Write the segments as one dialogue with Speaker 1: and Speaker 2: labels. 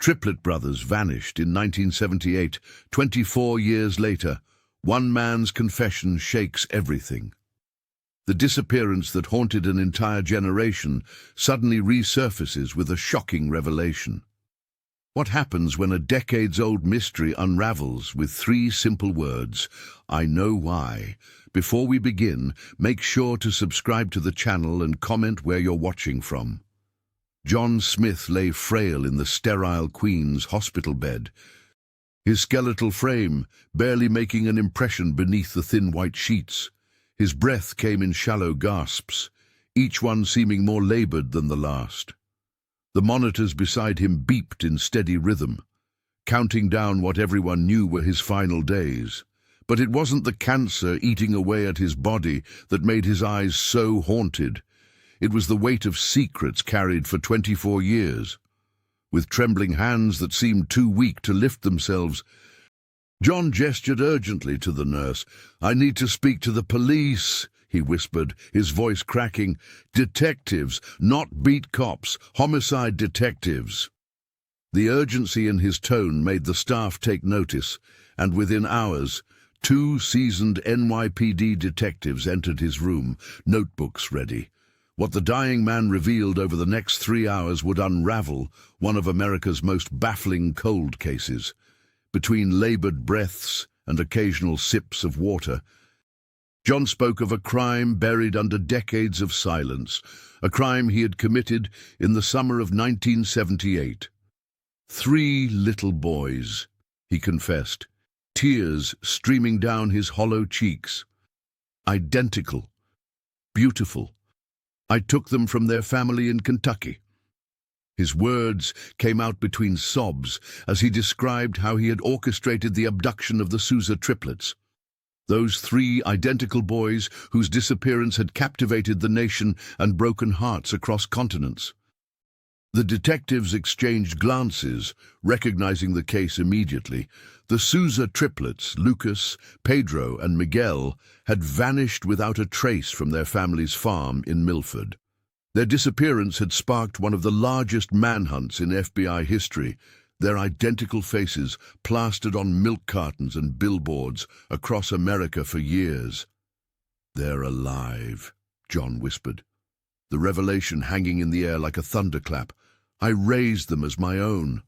Speaker 1: Triplet brothers vanished in 1978. 24 years later, one man's confession shakes everything. The disappearance that haunted an entire generation suddenly resurfaces with a shocking revelation. What happens when a decades-old mystery unravels with 3 simple words, "I know why"? Before we begin, make sure to subscribe to the channel and comment where you're watching from. John Smith lay frail in the sterile Queen's hospital bed, his skeletal frame barely making an impression beneath the thin white sheets. His breath came in shallow gasps, each one seeming more labored than the last. The monitors beside him beeped in steady rhythm, counting down what everyone knew were his final days. But it wasn't the cancer eating away at his body that made his eyes so haunted. It was the weight of secrets carried for 24 years. With trembling hands that seemed too weak to lift themselves, John gestured urgently to the nurse. "I need to speak to the police," he whispered, his voice cracking. "Detectives, not beat cops, homicide detectives." The urgency in his tone made the staff take notice, and within hours, 2 seasoned NYPD detectives entered his room, notebooks ready. What the dying man revealed over the next 3 hours would unravel one of America's most baffling cold cases. Between labored breaths and occasional sips of water, John spoke of a crime buried under decades of silence, a crime he had committed in the summer of 1978. 3 little boys, he confessed, tears streaming down his hollow cheeks. Identical, beautiful. I took them from their family in Kentucky. His words came out between sobs as he described how he had orchestrated the abduction of the Souza triplets. Those 3 identical boys whose disappearance had captivated the nation and broken hearts across continents. The detectives exchanged glances, recognizing the case immediately. The Souza triplets, Lucas, Pedro, and Miguel, had vanished without a trace from their family's farm in Milford. Their disappearance had sparked one of the largest manhunts in FBI history, their identical faces plastered on milk cartons and billboards across America for years. "They're alive," John whispered, the revelation hanging in the air like a thunderclap. "I raised them as my own.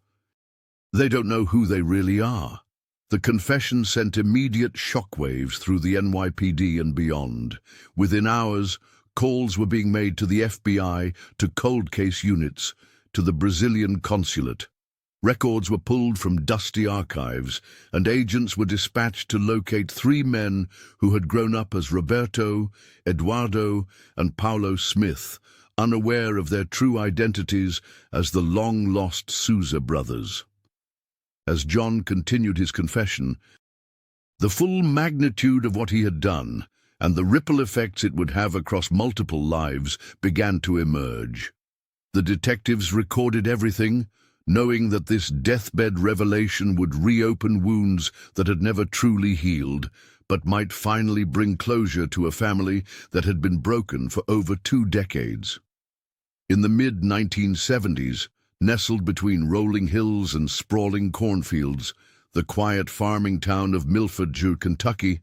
Speaker 1: They don't know who they really are." The confession sent immediate shockwaves through the NYPD and beyond. Within hours, calls were being made to the FBI, to cold case units, to the Brazilian consulate. Records were pulled from dusty archives, and agents were dispatched to locate 3 men who had grown up as Roberto, Eduardo, and Paulo Smith, unaware of their true identities as the long-lost Souza brothers. As John continued his confession, the full magnitude of what he had done and the ripple effects it would have across multiple lives began to emerge. The detectives recorded everything, knowing that this deathbed revelation would reopen wounds that had never truly healed, but might finally bring closure to a family that had been broken for over 2 decades. In the mid-1970s, nestled between rolling hills and sprawling cornfields, the quiet farming town of Milford, Kentucky,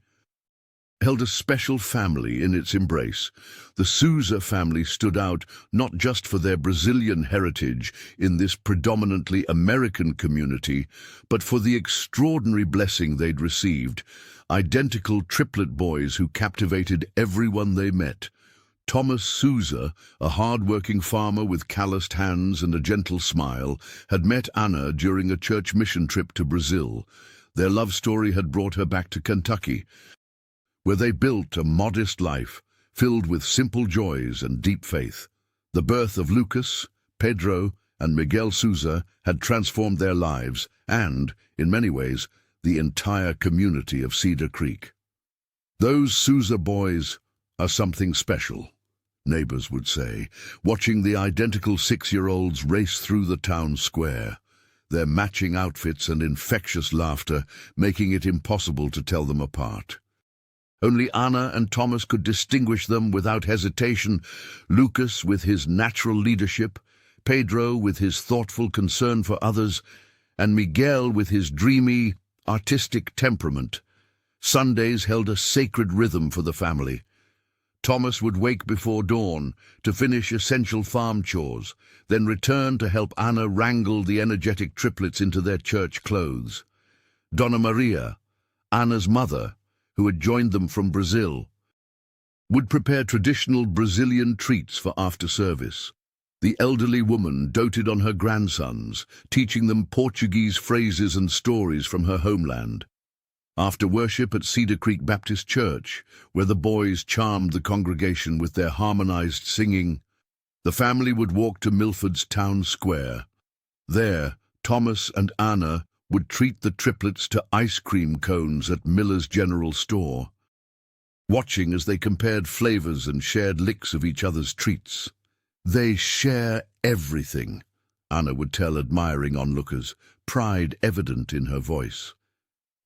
Speaker 1: held a special family in its embrace. The Souza family stood out not just for their Brazilian heritage in this predominantly American community, but for the extraordinary blessing they'd received: identical triplet boys who captivated everyone they met. Thomas Souza, a hard-working farmer with calloused hands and a gentle smile, had met Anna during a church mission trip to Brazil. Their love story had brought her back to Kentucky, where they built a modest life filled with simple joys and deep faith. The birth of Lucas, Pedro, and Miguel Souza had transformed their lives and, in many ways, the entire community of Cedar Creek. "Those Souza boys are something special," neighbors would say, watching the identical 6-year-olds race through the town square, their matching outfits and infectious laughter making it impossible to tell them apart. Only Anna and Thomas could distinguish them without hesitation: Lucas with his natural leadership, Pedro with his thoughtful concern for others, and Miguel with his dreamy, artistic temperament. Sundays held a sacred rhythm for the family. Thomas would wake before dawn to finish essential farm chores, then return to help Anna wrangle the energetic triplets into their church clothes. Donna Maria, Anna's mother, who had joined them from Brazil, would prepare traditional Brazilian treats for after-service. The elderly woman doted on her grandsons, teaching them Portuguese phrases and stories from her homeland. After worship at Cedar Creek Baptist Church, where the boys charmed the congregation with their harmonized singing, the family would walk to Milford's town square. There, Thomas and Anna would treat the triplets to ice cream cones at Miller's General Store, watching as they compared flavors and shared licks of each other's treats. "They share everything," Anna would tell admiring onlookers, pride evident in her voice.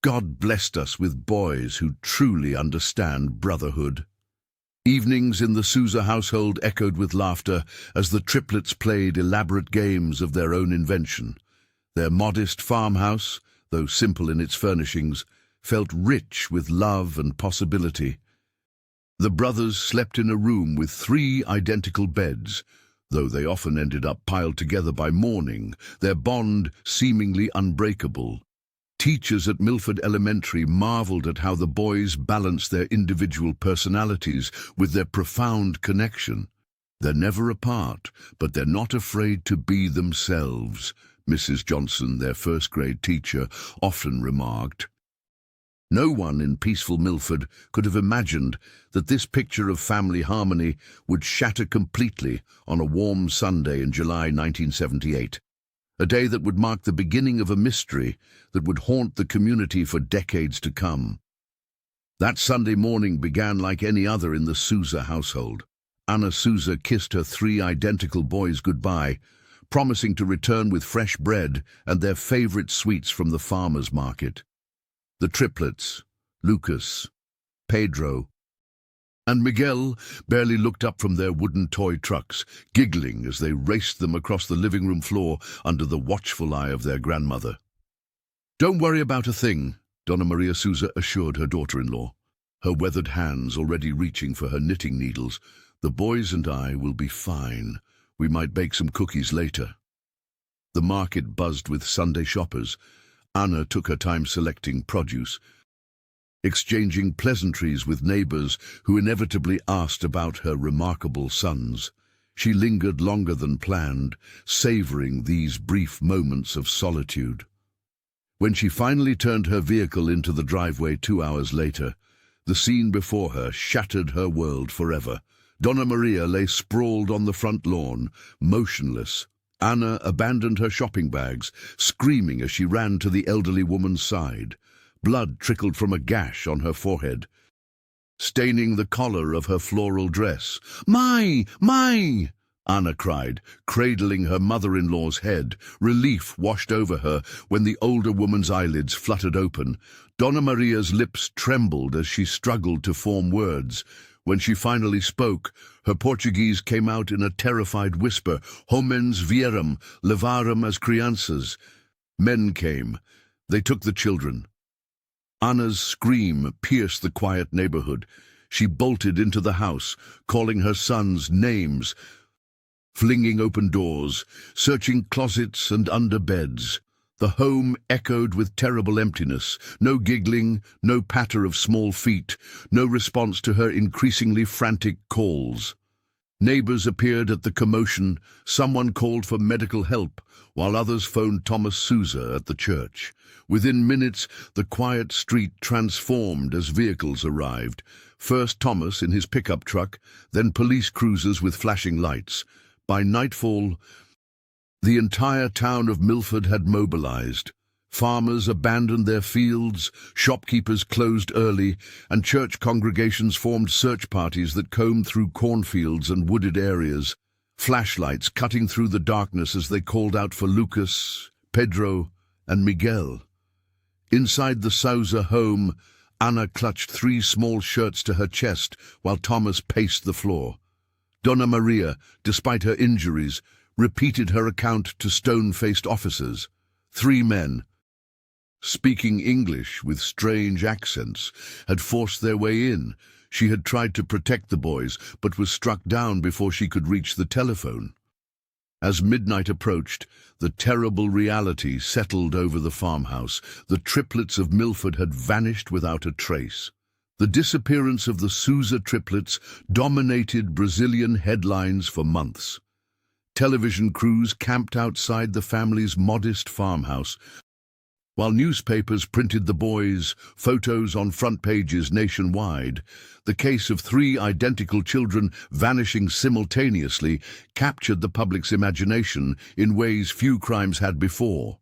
Speaker 1: "God blessed us with boys who truly understand brotherhood." Evenings in the Souza household echoed with laughter as the triplets played elaborate games of their own invention. Their modest farmhouse, though simple in its furnishings, felt rich with love and possibility. The brothers slept in a room with 3 identical beds, though they often ended up piled together by morning, their bond seemingly unbreakable. Teachers at Milford Elementary marveled at how the boys balanced their individual personalities with their profound connection. "They're never apart, but they're not afraid to be themselves," Mrs. Johnson, their first-grade teacher, often remarked. No one in peaceful Milford could have imagined that this picture of family harmony would shatter completely on a warm Sunday in July 1978, a day that would mark the beginning of a mystery that would haunt the community for decades to come. That Sunday morning began like any other in the Souza household. Anna Souza kissed her 3 identical boys goodbye, promising to return with fresh bread and their favorite sweets from the farmer's market. The triplets, Lucas, Pedro, and Miguel barely looked up from their wooden toy trucks, giggling as they raced them across the living room floor under the watchful eye of their grandmother. "Don't worry about a thing," Donna Maria Souza assured her daughter-in-law, her weathered hands already reaching for her knitting needles. "The boys and I will be fine. We might bake some cookies later." The market buzzed with Sunday shoppers. Anna took her time selecting produce, exchanging pleasantries with neighbors who inevitably asked about her remarkable sons. She lingered longer than planned, savoring these brief moments of solitude. When she finally turned her vehicle into the driveway 2 hours later, the scene before her shattered her world forever. Donna Maria lay sprawled on the front lawn, motionless. Anna abandoned her shopping bags, screaming as she ran to the elderly woman's side. Blood trickled from a gash on her forehead, staining the collar of her floral dress. My! Anna cried, cradling her mother-in-law's head. Relief washed over her when the older woman's eyelids fluttered open. Donna Maria's lips trembled as she struggled to form words. When she finally spoke, her Portuguese came out in a terrified whisper. "Homens vieram, levaram as crianças." Men came. They took the children. Anna's scream pierced the quiet neighborhood. She bolted into the house, calling her sons names, flinging open doors, searching closets and under beds. The home echoed with terrible emptiness. No giggling, no patter of small feet, no response to her increasingly frantic calls. Neighbors appeared at the commotion. Someone called for medical help, while others phoned Thomas Souza at the church. Within minutes, the quiet street transformed as vehicles arrived. First Thomas in his pickup truck, then police cruisers with flashing lights. By nightfall, the entire town of Milford had mobilized. Farmers abandoned their fields, shopkeepers closed early, and church congregations formed search parties that combed through cornfields and wooded areas, flashlights cutting through the darkness as they called out for Lucas, Pedro, and Miguel. Inside the Souza home, Anna clutched 3 small shirts to her chest while Thomas paced the floor. Donna Maria, despite her injuries, repeated her account to stone-faced officers. 3 men, speaking English with strange accents, had forced their way in. She had tried to protect the boys, but was struck down before she could reach the telephone. As midnight approached, the terrible reality settled over the farmhouse. The triplets of Milford had vanished without a trace. The disappearance of the Souza triplets dominated Brazilian headlines for months. Television crews camped outside the family's modest farmhouse, while newspapers printed the boys' photos on front pages nationwide. The case of 3 identical children vanishing simultaneously captured the public's imagination in ways few crimes had before.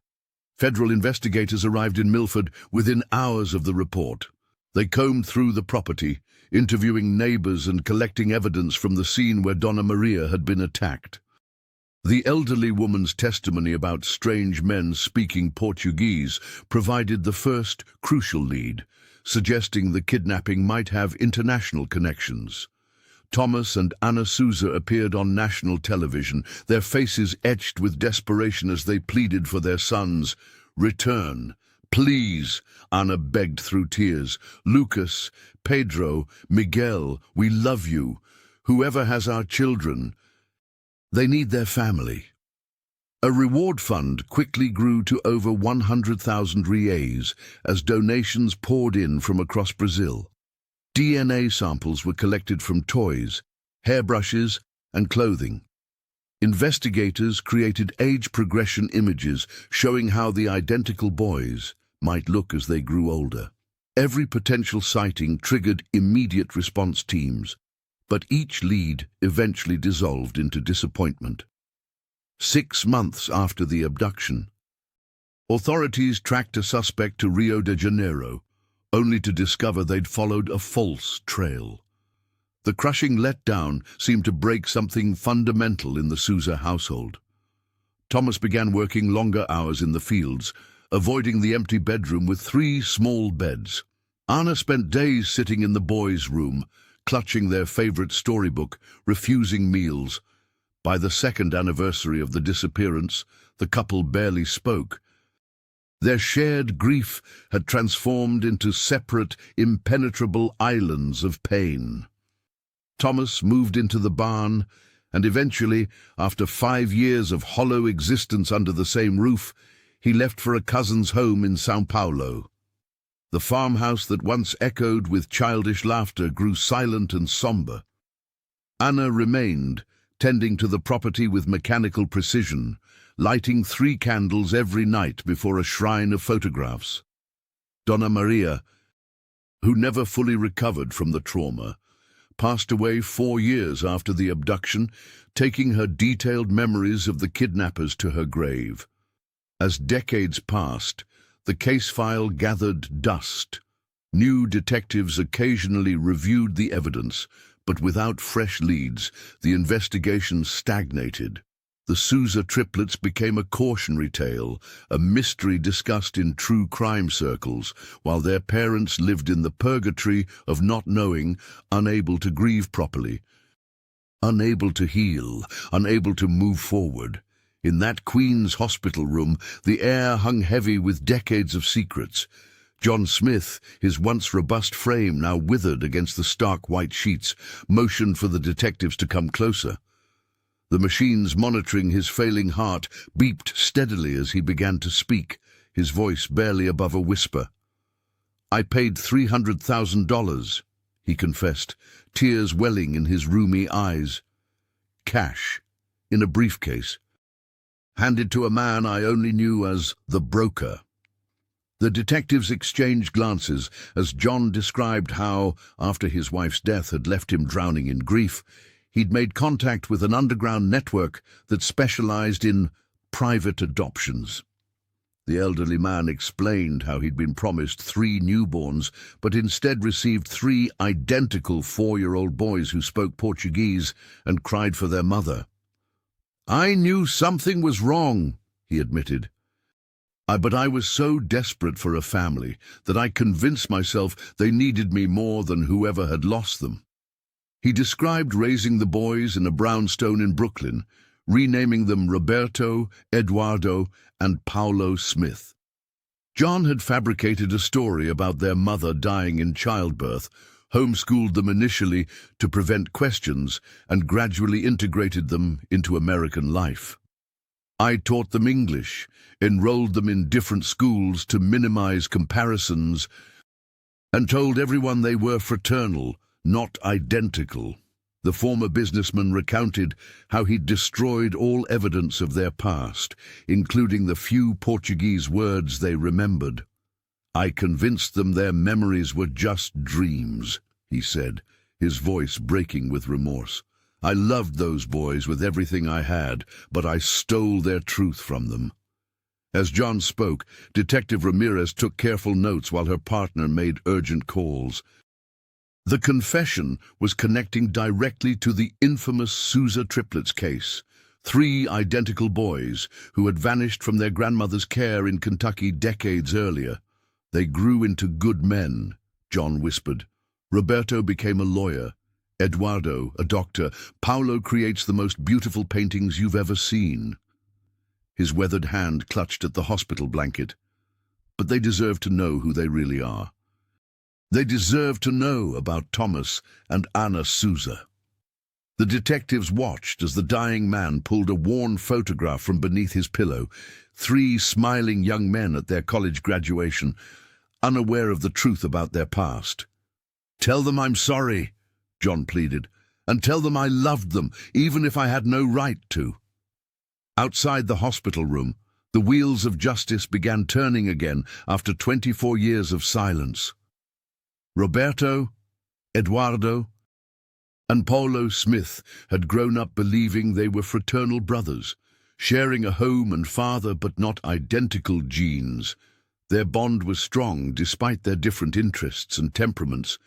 Speaker 1: Federal investigators arrived in Milford within hours of the report. They combed through the property, interviewing neighbors and collecting evidence from the scene where Dona Maria had been attacked. The elderly woman's testimony about strange men speaking Portuguese provided the first crucial lead, suggesting the kidnapping might have international connections. Thomas and Ana Souza appeared on national television, their faces etched with desperation as they pleaded for their sons. "Return, please," Ana begged through tears. "Lucas, Pedro, Miguel, we love you. Whoever has our children, they need their family." A reward fund quickly grew to over 100,000 reais as donations poured in from across Brazil. DNA samples were collected from toys, hairbrushes, and clothing. Investigators created age progression images showing how the identical boys might look as they grew older. Every potential sighting triggered immediate response teams, but each lead eventually dissolved into disappointment. 6 months after the abduction, authorities tracked a suspect to Rio de Janeiro, only to discover they'd followed a false trail. The crushing letdown seemed to break something fundamental in the Souza household. Thomas began working longer hours in the fields, avoiding the empty bedroom with 3 small beds. Ana spent days sitting in the boys' room, clutching their favorite storybook, refusing meals. By the 2nd anniversary of the disappearance, the couple barely spoke. Their shared grief had transformed into separate, impenetrable islands of pain. Thomas moved into the barn, and eventually, after 5 years of hollow existence under the same roof, he left for a cousin's home in São Paulo. The farmhouse that once echoed with childish laughter grew silent and somber. Ana remained, tending to the property with mechanical precision, lighting 3 candles every night before a shrine of photographs. Dona Maria, who never fully recovered from the trauma, passed away 4 years after the abduction, taking her detailed memories of the kidnappers to her grave. As decades passed, the case file gathered dust. New detectives occasionally reviewed the evidence, but without fresh leads, the investigation stagnated. The Souza triplets became a cautionary tale, a mystery discussed in true crime circles, while their parents lived in the purgatory of not knowing, unable to grieve properly, unable to heal, unable to move forward. In that Queen's hospital room, the air hung heavy with decades of secrets. John Smith, his once robust frame now withered against the stark white sheets, motioned for the detectives to come closer. The machines monitoring his failing heart beeped steadily as he began to speak, his voice barely above a whisper. "I paid $300,000, he confessed, tears welling in his rheumy eyes. Cash, in a briefcase, handed to a man I only knew as the broker." The detectives exchanged glances as John described how, after his wife's death had left him drowning in grief, he'd made contact with an underground network that specialized in private adoptions. The elderly man explained how he'd been promised 3 newborns, but instead received 3 identical 4-year-old boys who spoke Portuguese and cried for their mother. "I knew something was wrong," he admitted. But I was so desperate for a family that I convinced myself they needed me more than whoever had lost them. He described raising the boys in a brownstone in Brooklyn, renaming them Roberto, Eduardo, and Paulo Smith. John had fabricated a story about their mother dying in childbirth, homeschooled them initially to prevent questions, and gradually integrated them into American life. I taught them English, enrolled them in different schools to minimize comparisons, and told everyone they were fraternal, not identical. The former businessman recounted how he'd destroyed all evidence of their past, including the few Portuguese words they remembered. I convinced them their memories were just dreams, he said, his voice breaking with remorse. I loved those boys with everything I had, but I stole their truth from them. As John spoke, Detective Ramirez took careful notes while her partner made urgent calls. The confession was connecting directly to the infamous Sousa triplets case, 3 identical boys who had vanished from their grandmother's care in Kentucky decades earlier. They grew into good men, John whispered. Roberto became a lawyer, Eduardo a doctor. Paulo creates the most beautiful paintings you've ever seen. His weathered hand clutched at the hospital blanket. But they deserve to know who they really are. They deserve to know about Thomas and Ana Sousa. The detectives watched as the dying man pulled a worn photograph from beneath his pillow. 3 smiling young men at their college graduation, unaware of the truth about their past. "Tell them I'm sorry," John pleaded, "and tell them I loved them, even if I had no right to." Outside the hospital room, the wheels of justice began turning again after 24 years of silence. Roberto, Eduardo, and Paulo Smith had grown up believing they were fraternal brothers, sharing a home and father but not identical genes. Their bond was strong despite their different interests and temperaments.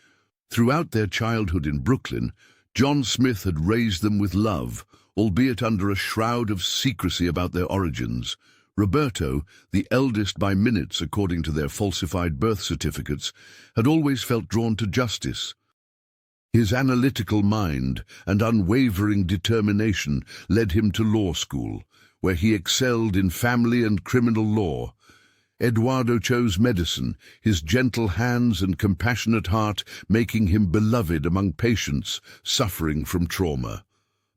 Speaker 1: Throughout their childhood in Brooklyn, John Smith had raised them with love, albeit under a shroud of secrecy about their origins. Roberto, the eldest by minutes according to their falsified birth certificates, had always felt drawn to justice. His analytical mind and unwavering determination led him to law school, where he excelled in family and criminal law. Eduardo chose medicine, his gentle hands and compassionate heart making him beloved among patients suffering from trauma.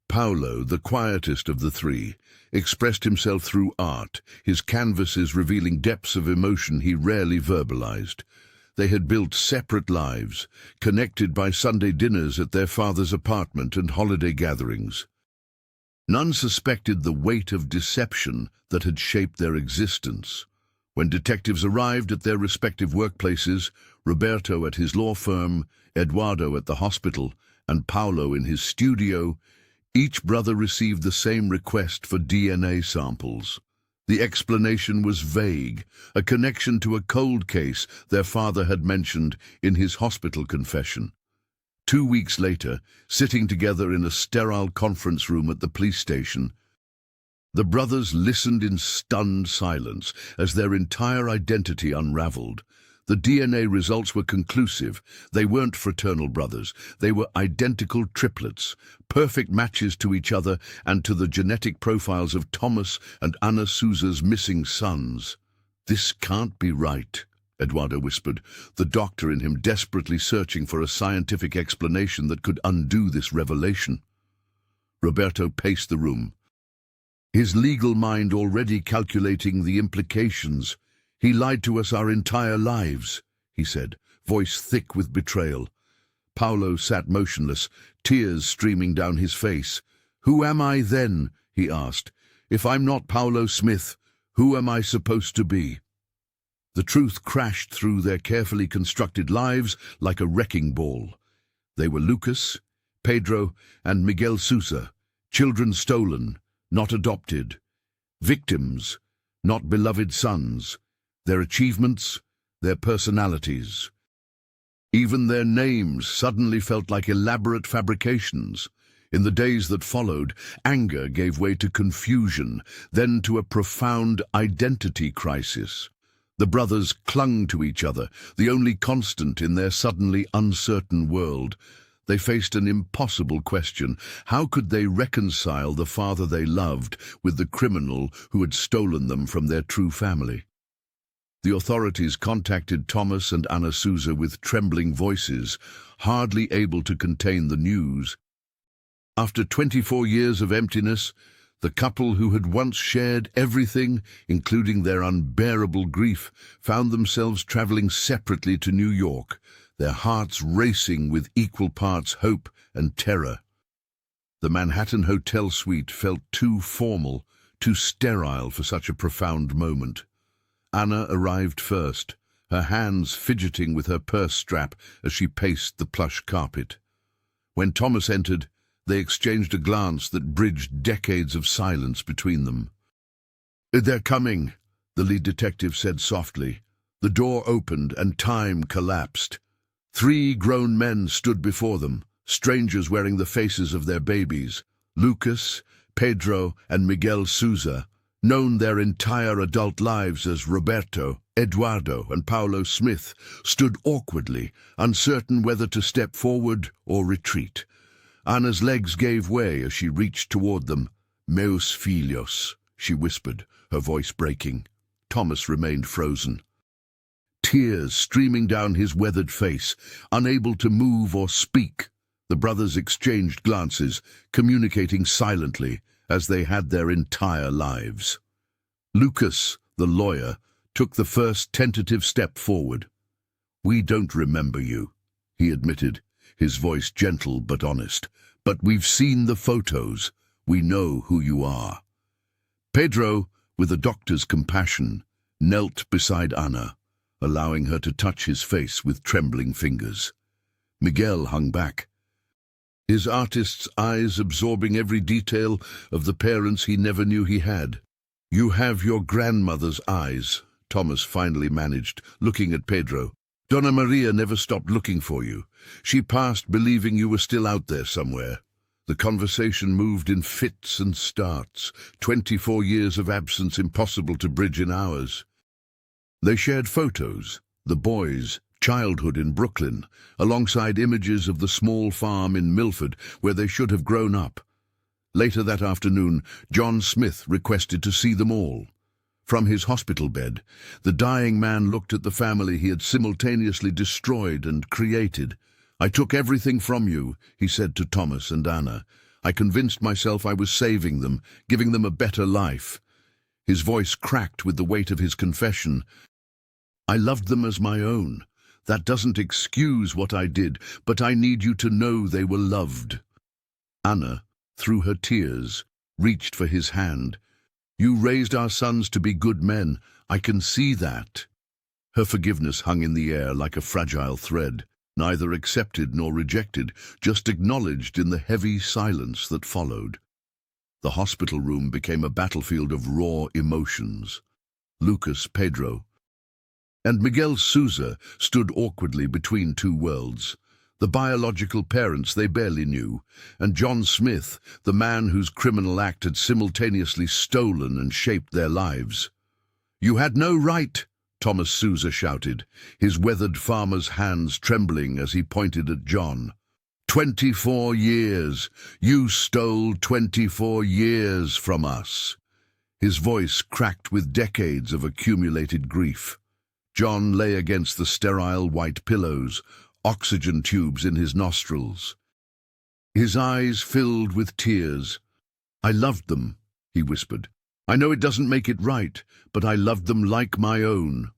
Speaker 1: Paulo, the quietest of the 3, expressed himself through art, his canvases revealing depths of emotion he rarely verbalized. They had built separate lives, connected by Sunday dinners at their father's apartment and holiday gatherings. None suspected the weight of deception that had shaped their existence. When detectives arrived at their respective workplaces, Roberto at his law firm, Eduardo at the hospital, and Paulo in his studio, each brother received the same request for DNA samples. The explanation was vague, a connection to a cold case their father had mentioned in his hospital confession. 2 weeks later, sitting together in a sterile conference room at the police station, the brothers listened in stunned silence as their entire identity unraveled. The DNA results were conclusive. They weren't fraternal brothers. They were identical triplets, perfect matches to each other and to the genetic profiles of Thomas and Ana Sousa's missing sons. "This can't be right," Eduardo whispered, the doctor in him desperately searching for a scientific explanation that could undo this revelation. Roberto paced the room, his legal mind already calculating the implications. "He lied to us our entire lives," he said, voice thick with betrayal. Paulo sat motionless, tears streaming down his face. "Who am I then?" he asked. "If I'm not Paulo Smith, who am I supposed to be?" The truth crashed through their carefully constructed lives like a wrecking ball. They were Lucas, Pedro, and Miguel Sousa, children stolen, not adopted, victims, not beloved sons, their achievements, their personalities. Even their names suddenly felt like elaborate fabrications. In the days that followed, anger gave way to confusion, then to a profound identity crisis. The brothers clung to each other, the only constant in their suddenly uncertain world. They faced an impossible question. How could they reconcile the father they loved with the criminal who had stolen them from their true family? The authorities contacted Thomas and Anna Souza with trembling voices, hardly able to contain the news. After 24 years of emptiness, the couple who had once shared everything, including their unbearable grief, found themselves traveling separately to New York, their hearts racing with equal parts hope and terror. The Manhattan hotel suite felt too formal, too sterile for such a profound moment. Anna arrived first, her hands fidgeting with her purse strap as she paced the plush carpet. When Thomas entered, they exchanged a glance that bridged decades of silence between them. "They're coming," the lead detective said softly. The door opened and time collapsed. 3 grown men stood before them, strangers wearing the faces of their babies. Lucas, Pedro, and Miguel Souza, known their entire adult lives as Roberto, Eduardo, and Paulo Smith, stood awkwardly, uncertain whether to step forward or retreat. Anna's legs gave way as she reached toward them. "Meus filhos," she whispered, her voice breaking. Thomas remained frozen, tears streaming down his weathered face, unable to move or speak. The brothers exchanged glances, communicating silently, as they had their entire lives. Lucas, the lawyer, took the first tentative step forward. "We don't remember you," he admitted, his voice gentle but honest. "But we've seen the photos. We know who you are." Pedro, with a doctor's compassion, knelt beside Anna, allowing her to touch his face with trembling fingers. Miguel hung back, his artist's eyes absorbing every detail of the parents he never knew he had. "You have your grandmother's eyes," Thomas finally managed, looking at Pedro. "Donna Maria never stopped looking for you. She passed believing you were still out there somewhere." The conversation moved in fits and starts, 24 years of absence impossible to bridge in hours. They shared photos, the boys' childhood in Brooklyn, alongside images of the small farm in Milford where they should have grown up. Later that afternoon, John Smith requested to see them all. From his hospital bed, the dying man looked at the family he had simultaneously destroyed and created. "I took everything from you," he said to Thomas and Anna. "I convinced myself I was saving them, giving them a better life." His voice cracked with the weight of his confession. "I loved them as my own. That doesn't excuse what I did, but I need you to know they were loved." Anna, through her tears, reached for his hand. "You raised our sons to be good men. I can see that." Her forgiveness hung in the air like a fragile thread, neither accepted nor rejected, just acknowledged in the heavy silence that followed. The hospital room became a battlefield of raw emotions. Lucas, Pedro, and Miguel Souza stood awkwardly between 2 worlds. The biological parents they barely knew, and John Smith, the man whose criminal act had simultaneously stolen and shaped their lives. "You had no right," Thomas Souza shouted, his weathered farmer's hands trembling as he pointed at John. 24 years! You stole 24 years from us!" His voice cracked with decades of accumulated grief. John lay against the sterile white pillows, oxygen tubes in his nostrils. His eyes filled with tears. "I loved them," he whispered. "I know it doesn't make it right, but I loved them like my own."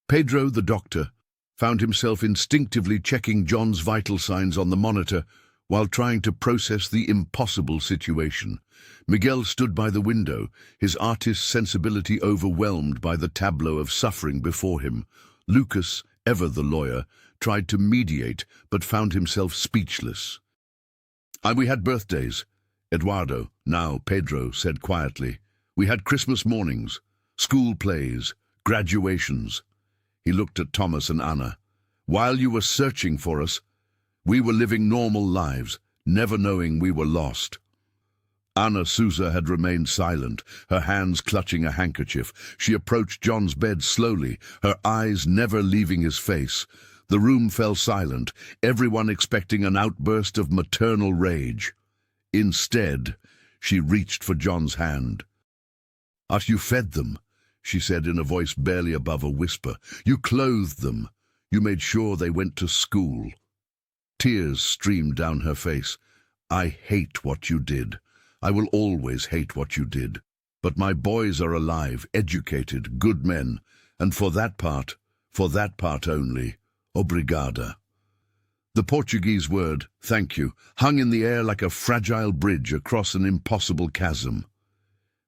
Speaker 1: Pedro, the doctor, found himself instinctively checking John's vital signs on the monitor while trying to process the impossible situation. Miguel stood by the window, his artist's sensibility overwhelmed by the tableau of suffering before him. Lucas, ever the lawyer, tried to mediate, but found himself speechless. "We had birthdays," Eduardo, now Pedro, said quietly. "We had Christmas mornings, school plays, graduations." He looked at Thomas and Anna. "While you were searching for us, we were living normal lives, never knowing we were lost." Anna Souza had remained silent, her hands clutching a handkerchief. She approached John's bed slowly, her eyes never leaving his face. The room fell silent, everyone expecting an outburst of maternal rage. Instead, she reached for John's hand. "You fed them," she said in a voice barely above a whisper. "You clothed them. You made sure they went to school." Tears streamed down her face. "I hate what you did. I will always hate what you did. But my boys are alive, educated, good men, and for that part only, obrigada." The Portuguese word, thank you, hung in the air like a fragile bridge across an impossible chasm.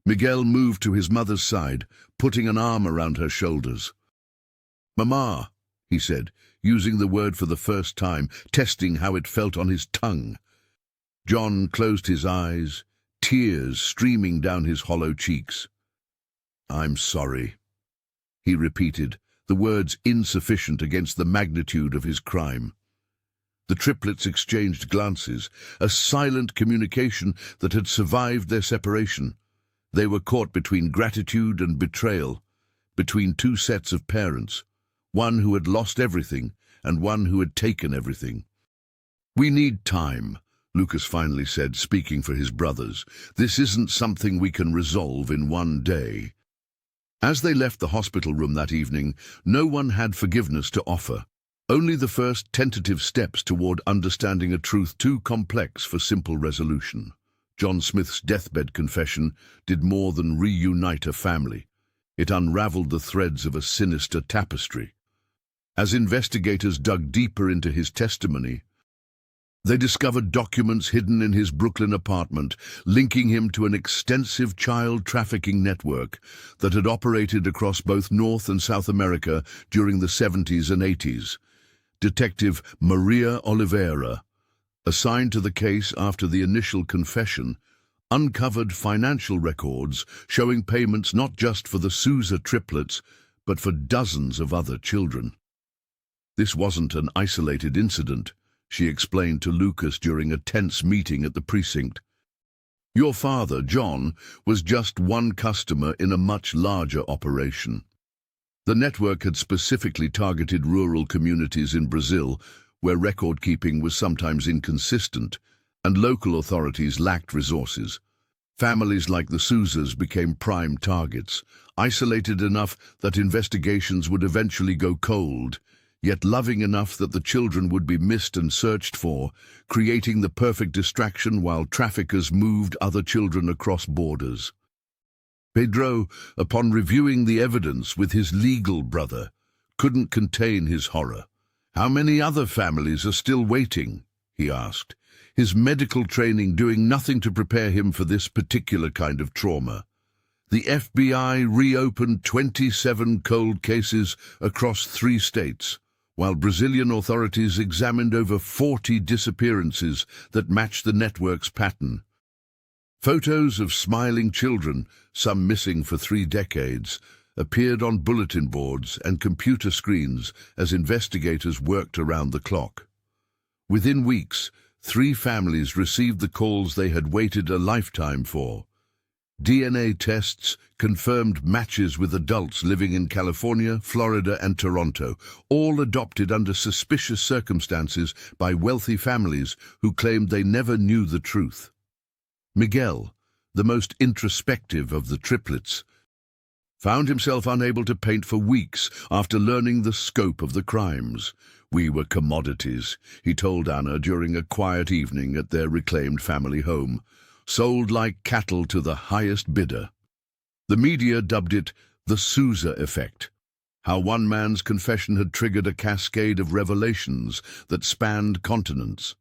Speaker 1: Miguel moved to his mother's side, putting an arm around her shoulders. "Mama," he said, using the word for the first time, testing how it felt on his tongue. John closed his eyes, tears streaming down his hollow cheeks. "I'm sorry," he repeated, the words insufficient against the magnitude of his crime. The triplets exchanged glances, a silent communication that had survived their separation. They were caught between gratitude and betrayal, between two sets of parents, one who had lost everything and one who had taken everything. "We need time," Lucas finally said, speaking for his brothers. "This isn't something we can resolve in one day." As they left the hospital room that evening, no one had forgiveness to offer. Only the first tentative steps toward understanding a truth too complex for simple resolution. John Smith's deathbed confession did more than reunite a family. It unraveled the threads of a sinister tapestry. As investigators dug deeper into his testimony, they discovered documents hidden in his Brooklyn apartment, linking him to an extensive child trafficking network that had operated across both North and South America during the 70s and 80s. Detective Maria Oliveira, assigned to the case after the initial confession, uncovered financial records showing payments not just for the Souza triplets, but for dozens of other children. This wasn't an isolated incident, she explained to Lucas during a tense meeting at the precinct. "Your father, John, was just one customer in a much larger operation." The network had specifically targeted rural communities in Brazil, where record-keeping was sometimes inconsistent, and local authorities lacked resources. Families like the Souzas became prime targets, isolated enough that investigations would eventually go cold, yet loving enough that the children would be missed and searched for, creating the perfect distraction while traffickers moved other children across borders. Pedro, upon reviewing the evidence with his legal brother, couldn't contain his horror. "How many other families are still waiting?" he asked, his medical training doing nothing to prepare him for this particular kind of trauma. The FBI reopened 27 cold cases across 3 states, while Brazilian authorities examined over 40 disappearances that matched the network's pattern. Photos of smiling children, some missing for 3 decades, appeared on bulletin boards and computer screens as investigators worked around the clock. Within weeks, 3 families received the calls they had waited a lifetime for. DNA tests confirmed matches with adults living in California, Florida, and Toronto, all adopted under suspicious circumstances by wealthy families who claimed they never knew the truth. Miguel, the most introspective of the triplets, found himself unable to paint for weeks after learning the scope of the crimes. "We were commodities," he told Anna during a quiet evening at their reclaimed family home, "sold like cattle to the highest bidder." The media dubbed it the Souza effect, how one man's confession had triggered a cascade of revelations that spanned continents.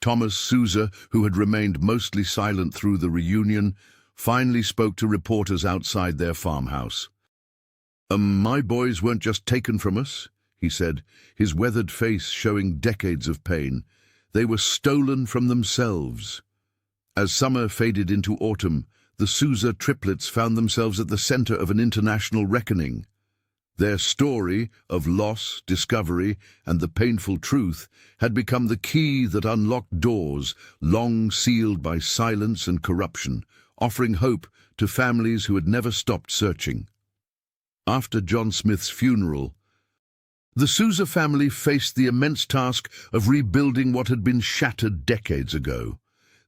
Speaker 1: Thomas Souza, who had remained mostly silent through the reunion, finally spoke to reporters outside their farmhouse. My boys weren't just taken from us," he said, his weathered face showing decades of pain. "They were stolen from themselves." As summer faded into autumn, the Souza triplets found themselves at the center of an international reckoning. Their story of loss, discovery, and the painful truth had become the key that unlocked doors long sealed by silence and corruption, offering hope to families who had never stopped searching. After John Smith's funeral, The Sousa family faced the immense task of rebuilding what had been shattered decades ago.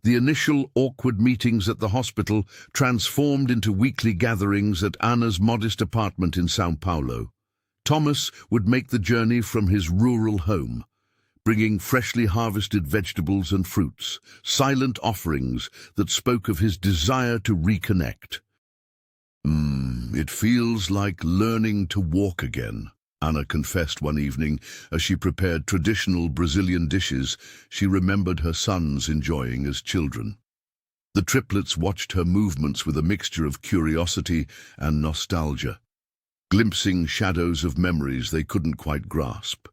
Speaker 1: The initial awkward meetings at the hospital transformed into weekly gatherings at Anna's modest apartment in São Paulo. Thomas would make the journey from his rural home, bringing freshly harvested vegetables and fruits, silent offerings that spoke of his desire to reconnect. It feels like learning to walk again," Anna confessed one evening as she prepared traditional Brazilian dishes she remembered her sons enjoying as children. The triplets watched her movements with a mixture of curiosity and nostalgia, glimpsing shadows of memories they couldn't quite grasp.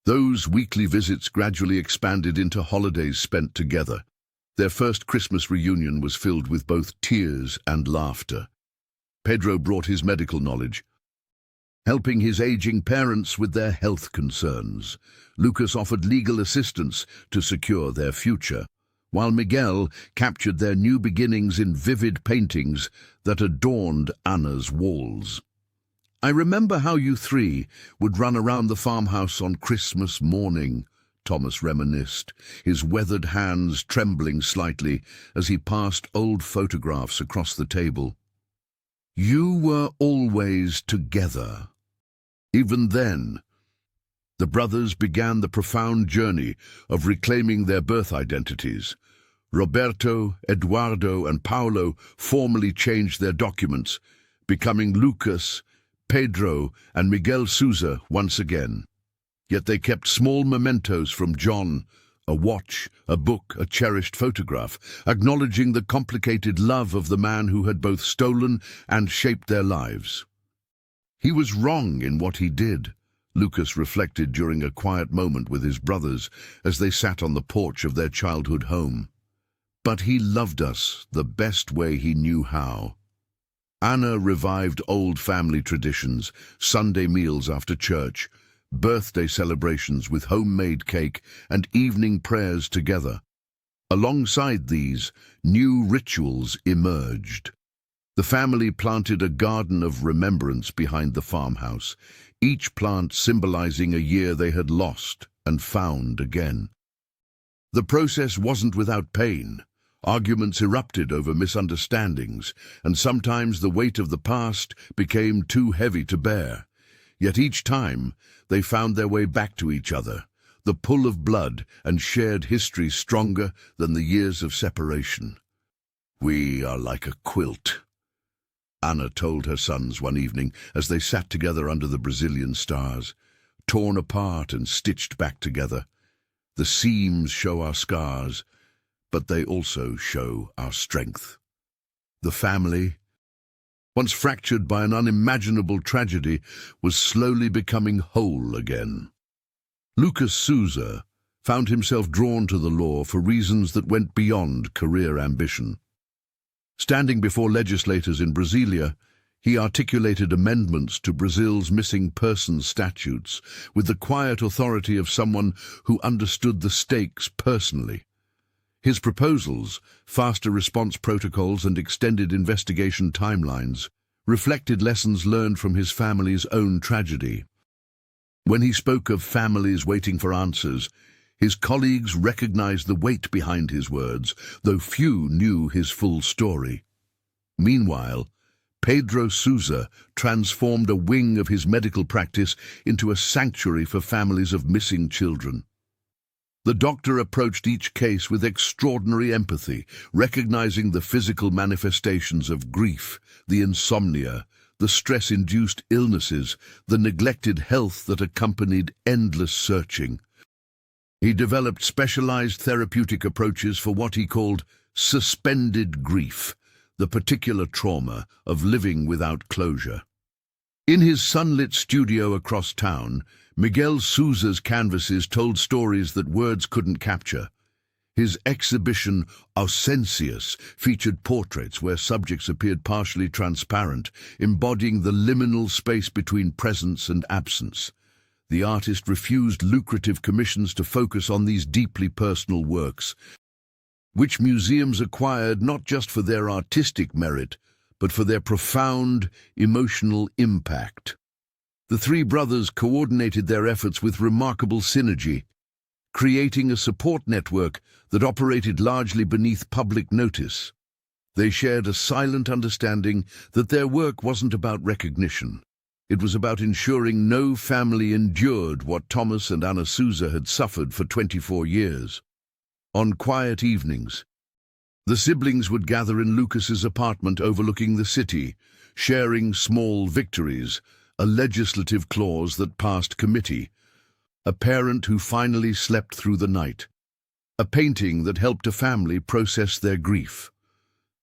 Speaker 1: Those weekly visits gradually expanded into holidays spent together. Their first Christmas reunion was filled with both tears and laughter. Pedro brought his medical knowledge, helping his aging parents with their health concerns. Lucas offered legal assistance to secure their future, while Miguel captured their new beginnings in vivid paintings that adorned Anna's walls. "I remember how you three would run around the farmhouse on Christmas morning," Thomas reminisced, his weathered hands trembling slightly as he passed old photographs across the table. "You were always together." Even then, the brothers began the profound journey of reclaiming their birth identities. Roberto, Eduardo, and Paulo formally changed their documents, becoming Lucas, Pedro, and Miguel Sousa once again. Yet they kept small mementos from John, a watch, a book, a cherished photograph, acknowledging the complicated love of the man who had both stolen and shaped their lives. "He was wrong in what he did," Lucas reflected during a quiet moment with his brothers as they sat on the porch of their childhood home. "But he loved us the best way he knew how." Anna revived old family traditions, Sunday meals after church, birthday celebrations with homemade cake, and evening prayers together. Alongside these, new rituals emerged. The family planted a garden of remembrance behind the farmhouse, each plant symbolizing a year they had lost and found again. The process wasn't without pain. Arguments erupted over misunderstandings, and sometimes the weight of the past became too heavy to bear. Yet each time, they found their way back to each other, the pull of blood and shared history stronger than the years of separation. "We are like a quilt," Anna told her sons one evening as they sat together under the Brazilian stars, torn apart and stitched back together. "The seams show our scars, but they also show our strength." The family, once fractured by an unimaginable tragedy, was slowly becoming whole again. Lucas Sousa found himself drawn to the law for reasons that went beyond career ambition. Standing before legislators in Brasilia, he articulated amendments to Brazil's missing persons statutes with the quiet authority of someone who understood the stakes personally. His proposals, faster response protocols and extended investigation timelines, reflected lessons learned from his family's own tragedy. When he spoke of families waiting for answers, his colleagues recognized the weight behind his words, though few knew his full story. Meanwhile, Pedro Sousa transformed a wing of his medical practice into a sanctuary for families of missing children. The doctor approached each case with extraordinary empathy, recognizing the physical manifestations of grief, the insomnia, the stress-induced illnesses, the neglected health that accompanied endless searching. He developed specialized therapeutic approaches for what he called suspended grief, the particular trauma of living without closure. In his sunlit studio across town, Miguel Sousa's canvases told stories that words couldn't capture. His exhibition, Ausências, featured portraits where subjects appeared partially transparent, embodying the liminal space between presence and absence. The artist refused lucrative commissions to focus on these deeply personal works, which museums acquired not just for their artistic merit, but for their profound emotional impact. The three brothers coordinated their efforts with remarkable synergy, creating a support network that operated largely beneath public notice. They shared a silent understanding that their work wasn't about recognition. It was about ensuring no family endured what Thomas and Anna Souza had suffered for 24 years. On quiet evenings, the siblings would gather in Lucas's apartment overlooking the city, sharing small victories, a legislative clause that passed committee, a parent who finally slept through the night, a painting that helped a family process their grief.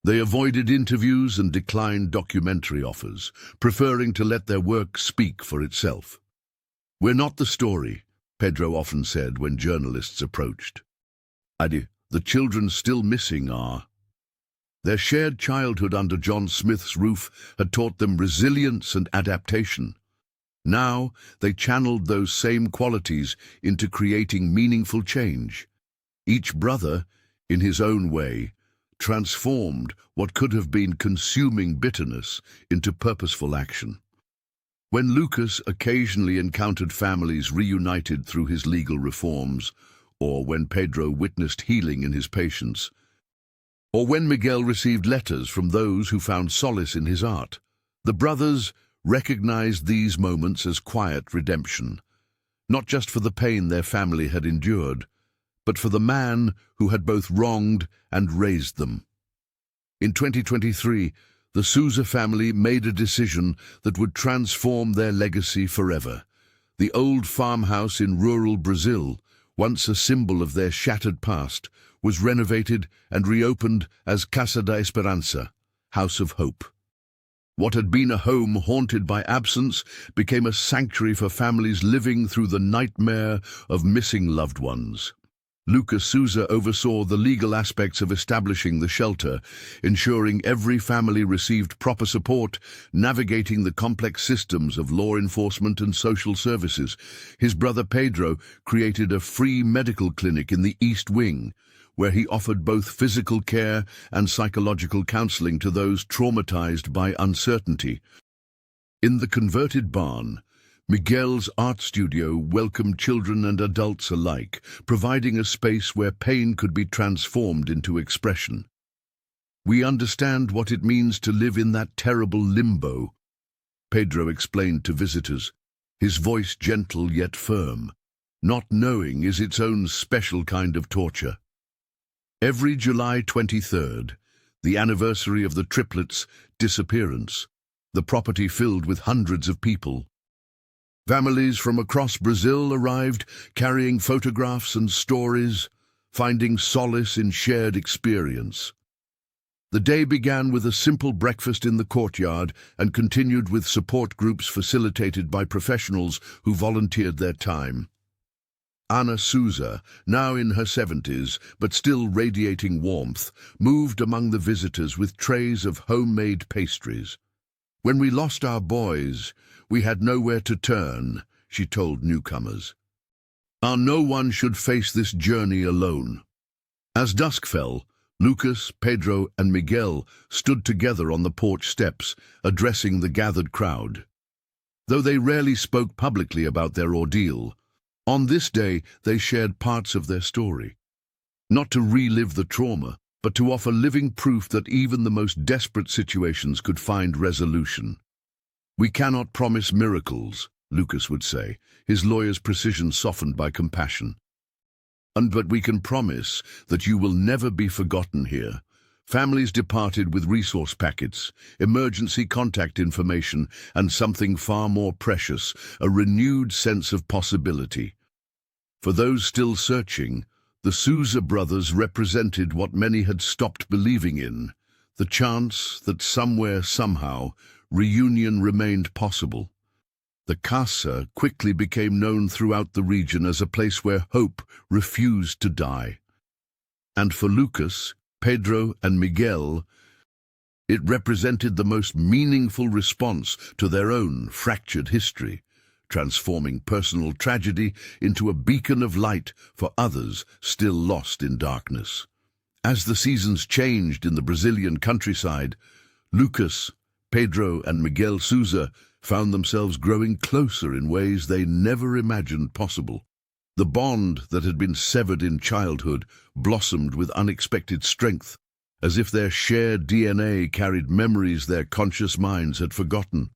Speaker 1: They avoided interviews and declined documentary offers, preferring to let their work speak for itself. "We're not the story," Pedro often said when journalists approached. The children still missing are. Their shared childhood under John Smith's roof had taught them resilience and adaptation. Now they channeled those same qualities into creating meaningful change. Each brother, in his own way, transformed what could have been consuming bitterness into purposeful action. When Lucas occasionally encountered families reunited through his legal reforms, or when Pedro witnessed healing in his patients, or when Miguel received letters from those who found solace in his art, the brothers recognized these moments as quiet redemption, not just for the pain their family had endured, but for the man who had both wronged and raised them. In 2023, the Souza family made a decision that would transform their legacy forever. The old farmhouse in rural Brazil, once a symbol of their shattered past, was renovated and reopened as Casa da Esperança, House of Hope. What had been a home haunted by absence became a sanctuary for families living through the nightmare of missing loved ones. Lucas Souza oversaw the legal aspects of establishing the shelter, ensuring every family received proper support, navigating the complex systems of law enforcement and social services. His brother Pedro created a free medical clinic in the East Wing, where he offered both physical care and psychological counseling to those traumatized by uncertainty. In the converted barn, Miguel's art studio welcomed children and adults alike, providing a space where pain could be transformed into expression. "We understand what it means to live in that terrible limbo," Pedro explained to visitors, his voice gentle yet firm. "Not knowing is its own special kind of torture." Every July 23rd, the anniversary of the Triplets' disappearance, the property filled with hundreds of people. Families from across Brazil arrived, carrying photographs and stories, finding solace in shared experience. The day began with a simple breakfast in the courtyard and continued with support groups facilitated by professionals who volunteered their time. Anna Souza, now in her 70s, but still radiating warmth, moved among the visitors with trays of homemade pastries. "When we lost our boys, we had nowhere to turn," she told newcomers. No one should face this journey alone." As dusk fell, Lucas, Pedro, and Miguel stood together on the porch steps, addressing the gathered crowd. Though they rarely spoke publicly about their ordeal, on this day they shared parts of their story. Not to relive the trauma, but to offer living proof that even the most desperate situations could find resolution. "We cannot promise miracles," Lucas would say, his lawyer's precision softened by compassion. But we can promise that you will never be forgotten here." Families departed with resource packets, emergency contact information, and something far more precious, a renewed sense of possibility. For those still searching, the Souza brothers represented what many had stopped believing in, the chance that somewhere, somehow, reunion remained possible. The Casa quickly became known throughout the region as a place where hope refused to die. And for Lucas, Pedro, and Miguel, it represented the most meaningful response to their own fractured history, transforming personal tragedy into a beacon of light for others still lost in darkness. As the seasons changed in the Brazilian countryside, Lucas, Pedro, and Miguel Souza found themselves growing closer in ways they never imagined possible. The bond that had been severed in childhood blossomed with unexpected strength, as if their shared DNA carried memories their conscious minds had forgotten.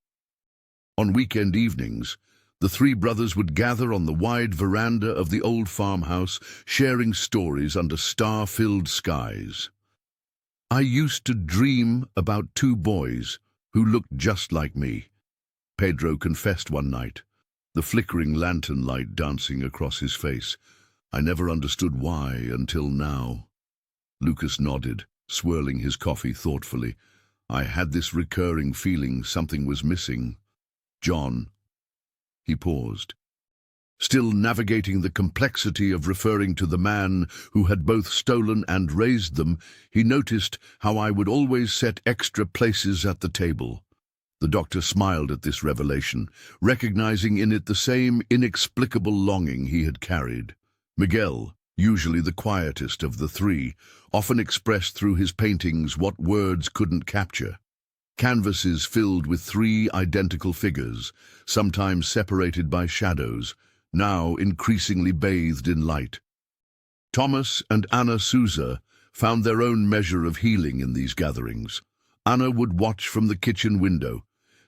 Speaker 1: On weekend evenings, the three brothers would gather on the wide veranda of the old farmhouse, sharing stories under star-filled skies. "I used to dream about two boys who looked just like me," Pedro confessed one night, the flickering lantern light dancing across his face. "I never understood why until now." Lucas nodded, swirling his coffee thoughtfully. "I had this recurring feeling something was missing. John." He paused. Still navigating the complexity of referring to the man who had both stolen and raised them, he noticed how I would always set extra places at the table. The doctor smiled at this revelation, recognizing in it the same inexplicable longing he had carried. Miguel, usually the quietest of the three, often expressed through his paintings what words couldn't capture. Canvases filled with three identical figures, sometimes separated by shadows, now increasingly bathed in light. Thomas and Anna Souza found their own measure of healing in these gatherings. Anna would watch from the kitchen window,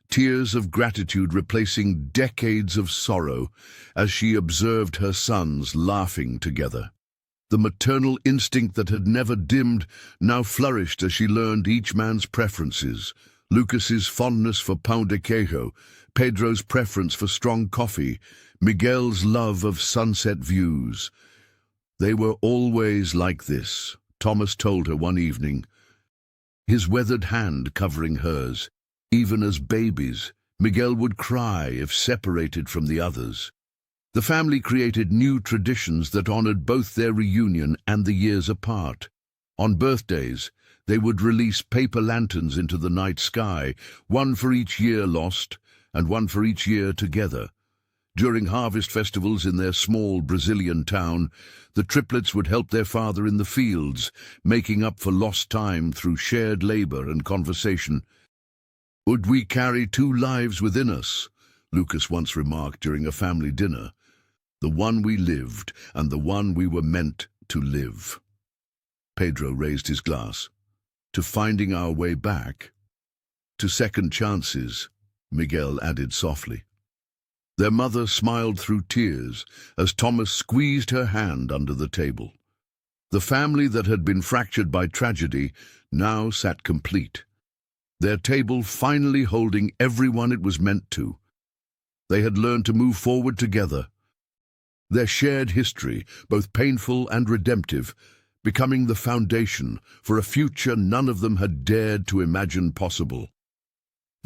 Speaker 1: tears of gratitude replacing decades of sorrow as she observed her sons laughing together. The maternal instinct that had never dimmed now flourished as she learned each man's preferences. Lucas's fondness for pão de queijo, Pedro's preference for strong coffee, Miguel's love of sunset views. "They were always like this," Thomas told her one evening, his weathered hand covering hers. Even as babies, Miguel would cry if separated from the others. The family created new traditions that honored both their reunion and the years apart. On birthdays, they would release paper lanterns into the night sky, one for each year lost and one for each year together. During harvest festivals in their small Brazilian town, the triplets would help their father in the fields, making up for lost time through shared labor and conversation. "Would we carry two lives within us?" Lucas once remarked during a family dinner. "The one we lived and the one we were meant to live." Pedro raised his glass. "To finding our way back?" "To second chances," Miguel added softly. Their mother smiled through tears as Thomas squeezed her hand under the table. The family that had been fractured by tragedy now sat complete, their table finally holding everyone it was meant to. They had learned to move forward together, their shared history, both painful and redemptive, becoming the foundation for a future none of them had dared to imagine possible.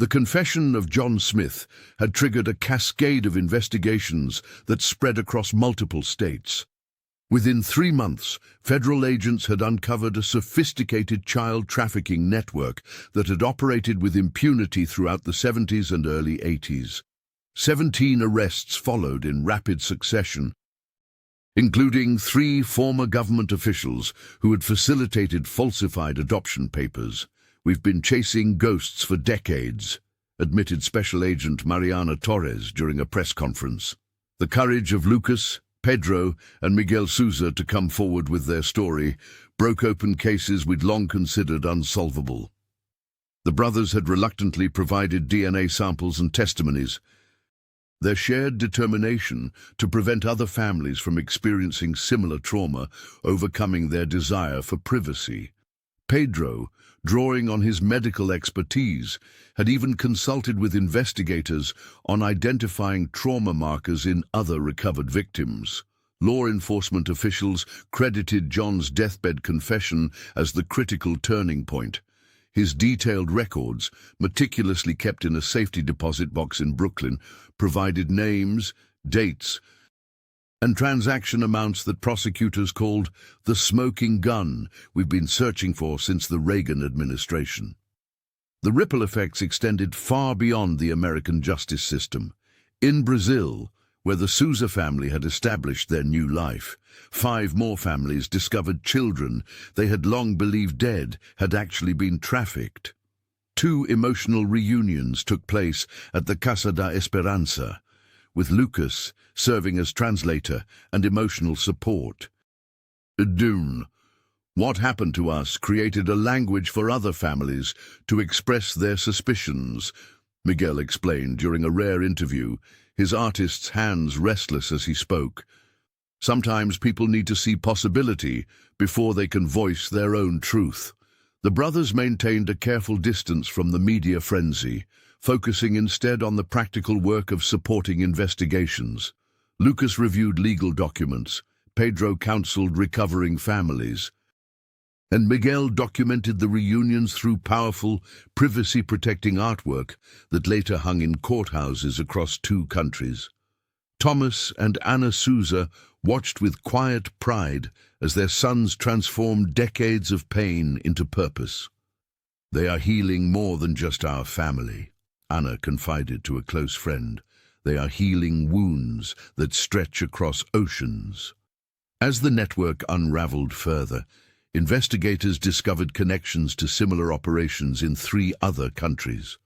Speaker 1: The confession of John Smith had triggered a cascade of investigations that spread across multiple states. Within 3 months, federal agents had uncovered a sophisticated child trafficking network that had operated with impunity throughout the 70s and early 80s. 17 arrests followed in rapid succession, including 3 former government officials who had facilitated falsified adoption papers. "We've been chasing ghosts for decades," admitted Special Agent Mariana Torres during a press conference. The courage of Lucas, Pedro, and Miguel Souza to come forward with their story broke open cases we'd long considered unsolvable. The brothers had reluctantly provided DNA samples and testimonies, their shared determination to prevent other families from experiencing similar trauma, overcoming their desire for privacy. Pedro, drawing on his medical expertise, had even consulted with investigators on identifying trauma markers in other recovered victims. Law enforcement officials credited John's deathbed confession as the critical turning point. His detailed records, meticulously kept in a safety deposit box in Brooklyn, provided names, dates, and transaction amounts that prosecutors called the smoking gun we've been searching for since the Reagan administration. The ripple effects extended far beyond the American justice system. In Brazil, where the Souza family had established their new life, 5 more families discovered children they had long believed dead had actually been trafficked. Two emotional reunions took place at the Casa da Esperanza, with Lucas serving as translator and emotional support. Dune, what happened to us created a language for other families to express their suspicions, Miguel explained during a rare interview, his artist's hands restless as he spoke. Sometimes people need to see possibility before they can voice their own truth. The brothers maintained a careful distance from the media frenzy, focusing instead on the practical work of supporting investigations. Lucas reviewed legal documents, Pedro counseled recovering families, and Miguel documented the reunions through powerful, privacy-protecting artwork that later hung in courthouses across two countries. Thomas and Ana Souza watched with quiet pride as their sons transformed decades of pain into purpose. "They are healing more than just our family," Ana confided to a close friend. "They are healing wounds that stretch across oceans." As the network unraveled further, investigators discovered connections to similar operations in 3 other countries.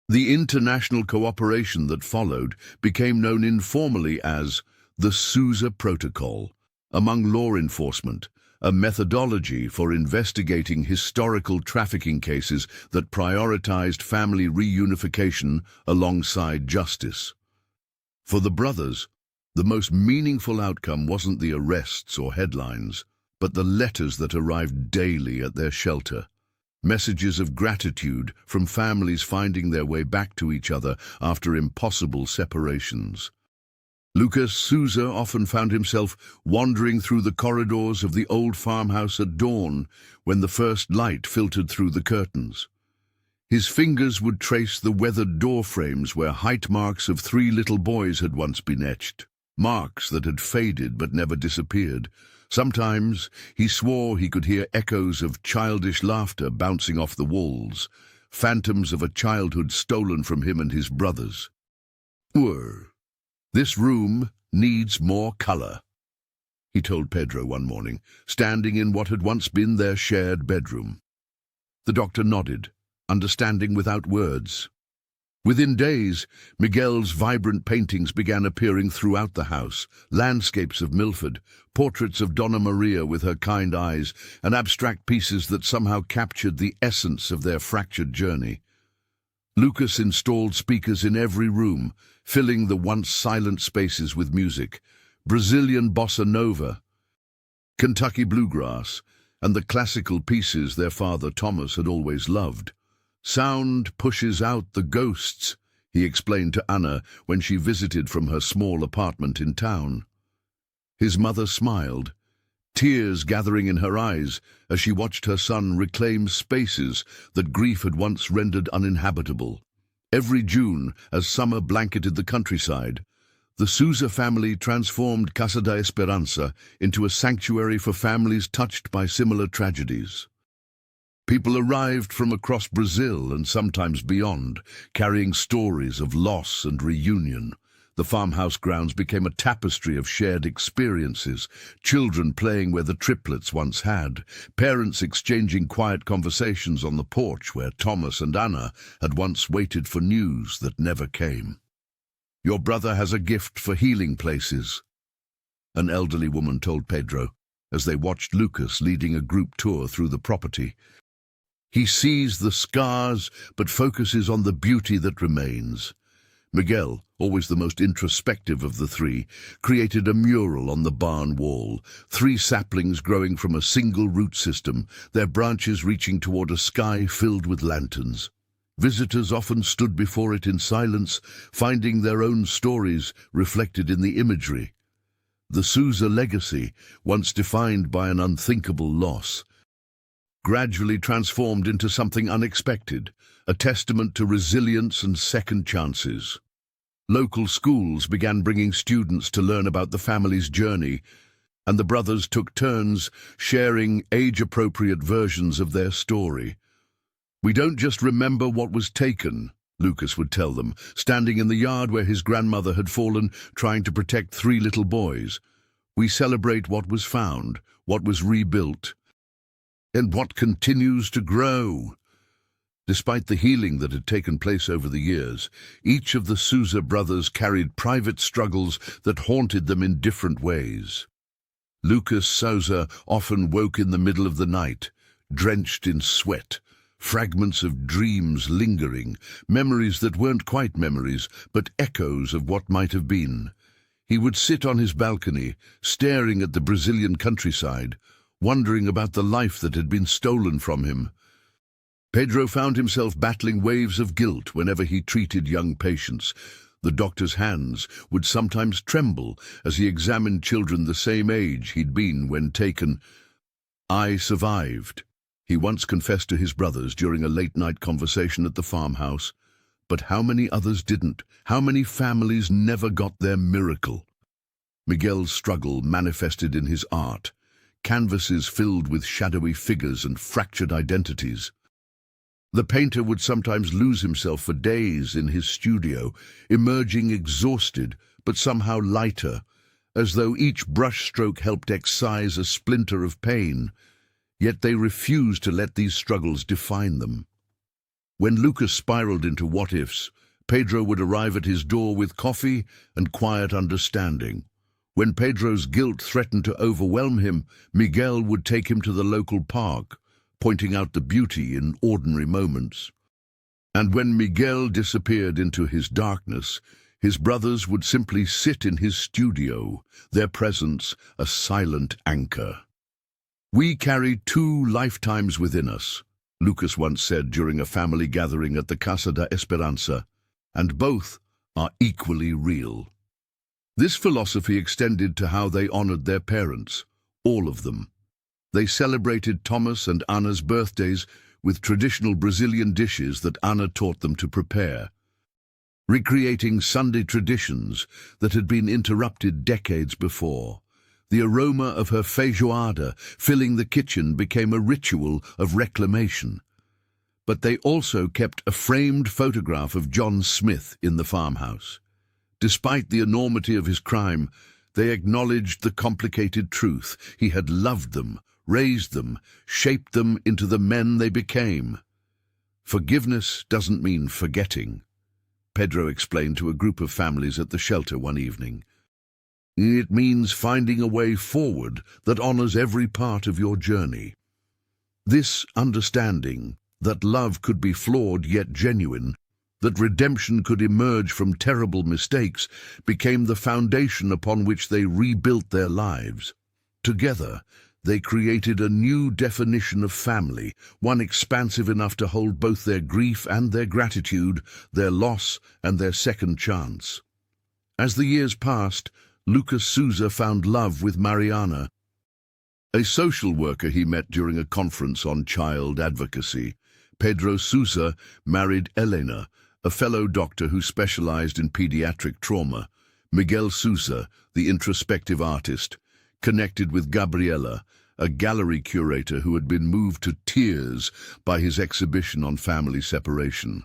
Speaker 1: The international cooperation that followed became known informally as the Souza Protocol among law enforcement, a methodology for investigating historical trafficking cases that prioritized family reunification alongside justice. For the brothers, the most meaningful outcome wasn't the arrests or headlines, but the letters that arrived daily at their shelter. Messages of gratitude from families finding their way back to each other after impossible separations. Lucas Souza often found himself wandering through the corridors of the old farmhouse at dawn when the first light filtered through the curtains. His fingers would trace the weathered door frames where height marks of 3 little boys had once been etched, marks that had faded but never disappeared. Sometimes he swore he could hear echoes of childish laughter bouncing off the walls, phantoms of a childhood stolen from him and his brothers. "This room needs more color," he told Pedro one morning, standing in what had once been their shared bedroom. The doctor nodded, understanding without words. Within days, Miguel's vibrant paintings began appearing throughout the house, landscapes of Milford, portraits of Donna Maria with her kind eyes, and abstract pieces that somehow captured the essence of their fractured journey. Lucas installed speakers in every room, filling the once silent spaces with music, Brazilian bossa nova, Kentucky bluegrass, and the classical pieces their father Thomas had always loved. "Sound pushes out the ghosts," he explained to Anna when she visited from her small apartment in town. His mother smiled, tears gathering in her eyes as she watched her son reclaim spaces that grief had once rendered uninhabitable. Every June, as summer blanketed the countryside, the Souza family transformed Casa da Esperanza into a sanctuary for families touched by similar tragedies. People arrived from across Brazil and sometimes beyond, carrying stories of loss and reunion. The farmhouse grounds became a tapestry of shared experiences, children playing where the triplets once had, parents exchanging quiet conversations on the porch where Thomas and Anna had once waited for news that never came. "Your brother has a gift for healing places," an elderly woman told Pedro as they watched Lucas leading a group tour through the property. "He sees the scars but focuses on the beauty that remains." Miguel, always the most introspective of the 3, created a mural on the barn wall, 3 saplings growing from a single root system, their branches reaching toward a sky filled with lanterns. Visitors often stood before it in silence, finding their own stories reflected in the imagery. The Souza legacy, once defined by an unthinkable loss, gradually transformed into something unexpected, a testament to resilience and second chances. Local schools began bringing students to learn about the family's journey, and the brothers took turns sharing age-appropriate versions of their story. "We don't just remember what was taken," Lucas would tell them, standing in the yard where his grandmother had fallen trying to protect 3 little boys. "We celebrate what was found, what was rebuilt, and what continues to grow." Despite the healing that had taken place over the years, each of the Souza brothers carried private struggles that haunted them in different ways. Lucas Souza often woke in the middle of the night, drenched in sweat, fragments of dreams lingering, memories that weren't quite memories, but echoes of what might have been. He would sit on his balcony, staring at the Brazilian countryside, wondering about the life that had been stolen from him. Pedro found himself battling waves of guilt whenever he treated young patients. The doctor's hands would sometimes tremble as he examined children the same age he'd been when taken. "I survived," he once confessed to his brothers during a late-night conversation at the farmhouse. But how many others didn't? How many families never got their miracle? Miguel's struggle manifested in his art, canvases filled with shadowy figures and fractured identities. The painter would sometimes lose himself for days in his studio, emerging exhausted but somehow lighter, as though each brushstroke helped excise a splinter of pain. Yet they refused to let these struggles define them. When Lucas spiraled into what-ifs, Pedro would arrive at his door with coffee and quiet understanding. When Pedro's guilt threatened to overwhelm him, Miguel would take him to the local park, pointing out the beauty in ordinary moments. And when Miguel disappeared into his darkness, his brothers would simply sit in his studio, their presence a silent anchor. "We carry 2 lifetimes within us," Lucas once said during a family gathering at the Casa da Esperança, "and both are equally real." This philosophy extended to how they honored their parents, all of them. They celebrated Thomas and Anna's birthdays with traditional Brazilian dishes that Anna taught them to prepare, recreating Sunday traditions that had been interrupted decades before. The aroma of her feijoada filling the kitchen became a ritual of reclamation. But they also kept a framed photograph of John Smith in the farmhouse. Despite the enormity of his crime, they acknowledged the complicated truth. He had loved them, raised them, shaped them into the men they became. "Forgiveness doesn't mean forgetting," Pedro explained to a group of families at the shelter one evening. "It means finding a way forward that honors every part of your journey." This understanding, that love could be flawed yet genuine, that redemption could emerge from terrible mistakes, became the foundation upon which they rebuilt their lives. Together, they created a new definition of family, one expansive enough to hold both their grief and their gratitude, their loss and their second chance. As the years passed, Lucas Souza found love with Mariana, a social worker he met during a conference on child advocacy. Pedro Souza married Elena, a fellow doctor who specialized in pediatric trauma. Miguel Souza, the introspective artist, connected with Gabriela, a gallery curator who had been moved to tears by his exhibition on family separation.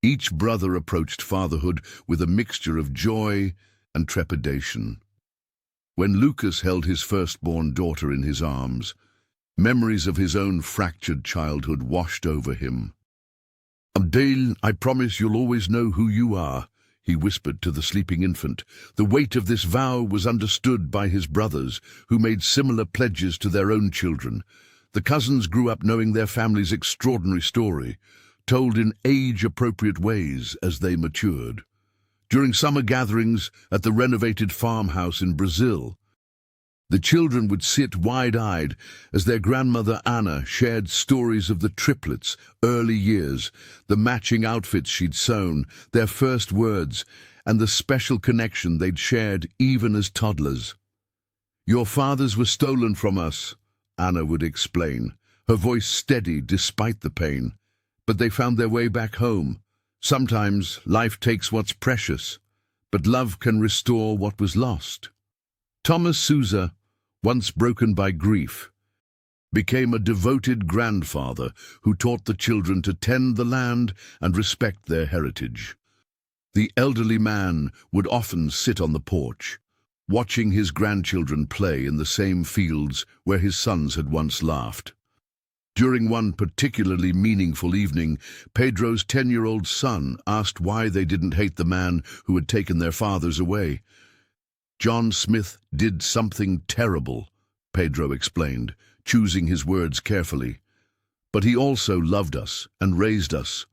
Speaker 1: Each brother approached fatherhood with a mixture of joy and trepidation. When Lucas held his firstborn daughter in his arms, memories of his own fractured childhood washed over him. "Abdel, I promise you'll always know who you are," he whispered to the sleeping infant. The weight of this vow was understood by his brothers, who made similar pledges to their own children. The cousins grew up knowing their family's extraordinary story, told in age-appropriate ways as they matured. During summer gatherings at the renovated farmhouse in Brazil, the children would sit wide-eyed as their grandmother Anna shared stories of the triplets' early years, the matching outfits she'd sewn, their first words, and the special connection they'd shared even as toddlers. "Your fathers were stolen from us," Anna would explain, her voice steady despite the pain. "But they found their way back home. Sometimes life takes what's precious, but love can restore what was lost." Thomas Souza, once broken by grief, became a devoted grandfather who taught the children to tend the land and respect their heritage. The elderly man would often sit on the porch, watching his grandchildren play in the same fields where his sons had once laughed. During one particularly meaningful evening, Pedro's 10-year-old son asked why they didn't hate the man who had taken their fathers away. "John Smith did something terrible," Pedro explained, choosing his words carefully. "But he also loved us and raised us.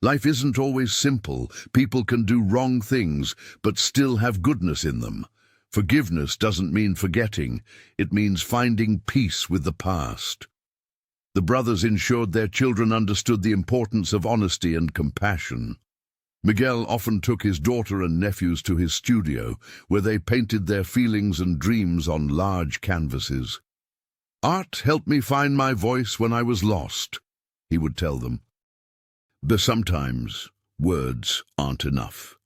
Speaker 1: Life isn't always simple. People can do wrong things, but still have goodness in them. Forgiveness doesn't mean forgetting. It means finding peace with the past." The brothers ensured their children understood the importance of honesty and compassion. Miguel often took his daughter and nephews to his studio, where they painted their feelings and dreams on large canvases. "Art helped me find my voice when I was lost," he would tell them. But sometimes words aren't enough.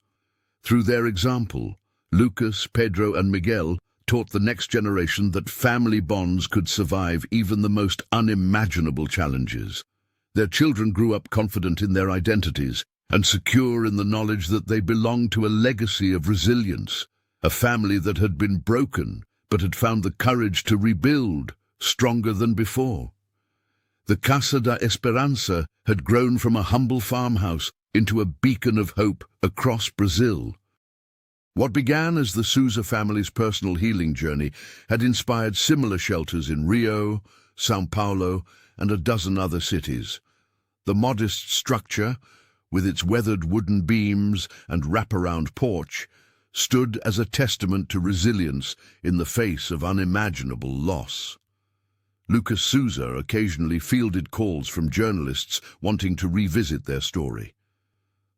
Speaker 1: Through their example, Lucas, Pedro, and Miguel taught the next generation that family bonds could survive even the most unimaginable challenges. Their children grew up confident in their identities and secure in the knowledge that they belonged to a legacy of resilience, a family that had been broken but had found the courage to rebuild, stronger than before. The Casa da Esperança had grown from a humble farmhouse into a beacon of hope across Brazil. What began as the Souza family's personal healing journey had inspired similar shelters in Rio, São Paulo, and a dozen other cities. The modest structure, with its weathered wooden beams and wraparound porch, stood as a testament to resilience in the face of unimaginable loss. Lucas Souza occasionally fielded calls from journalists wanting to revisit their story.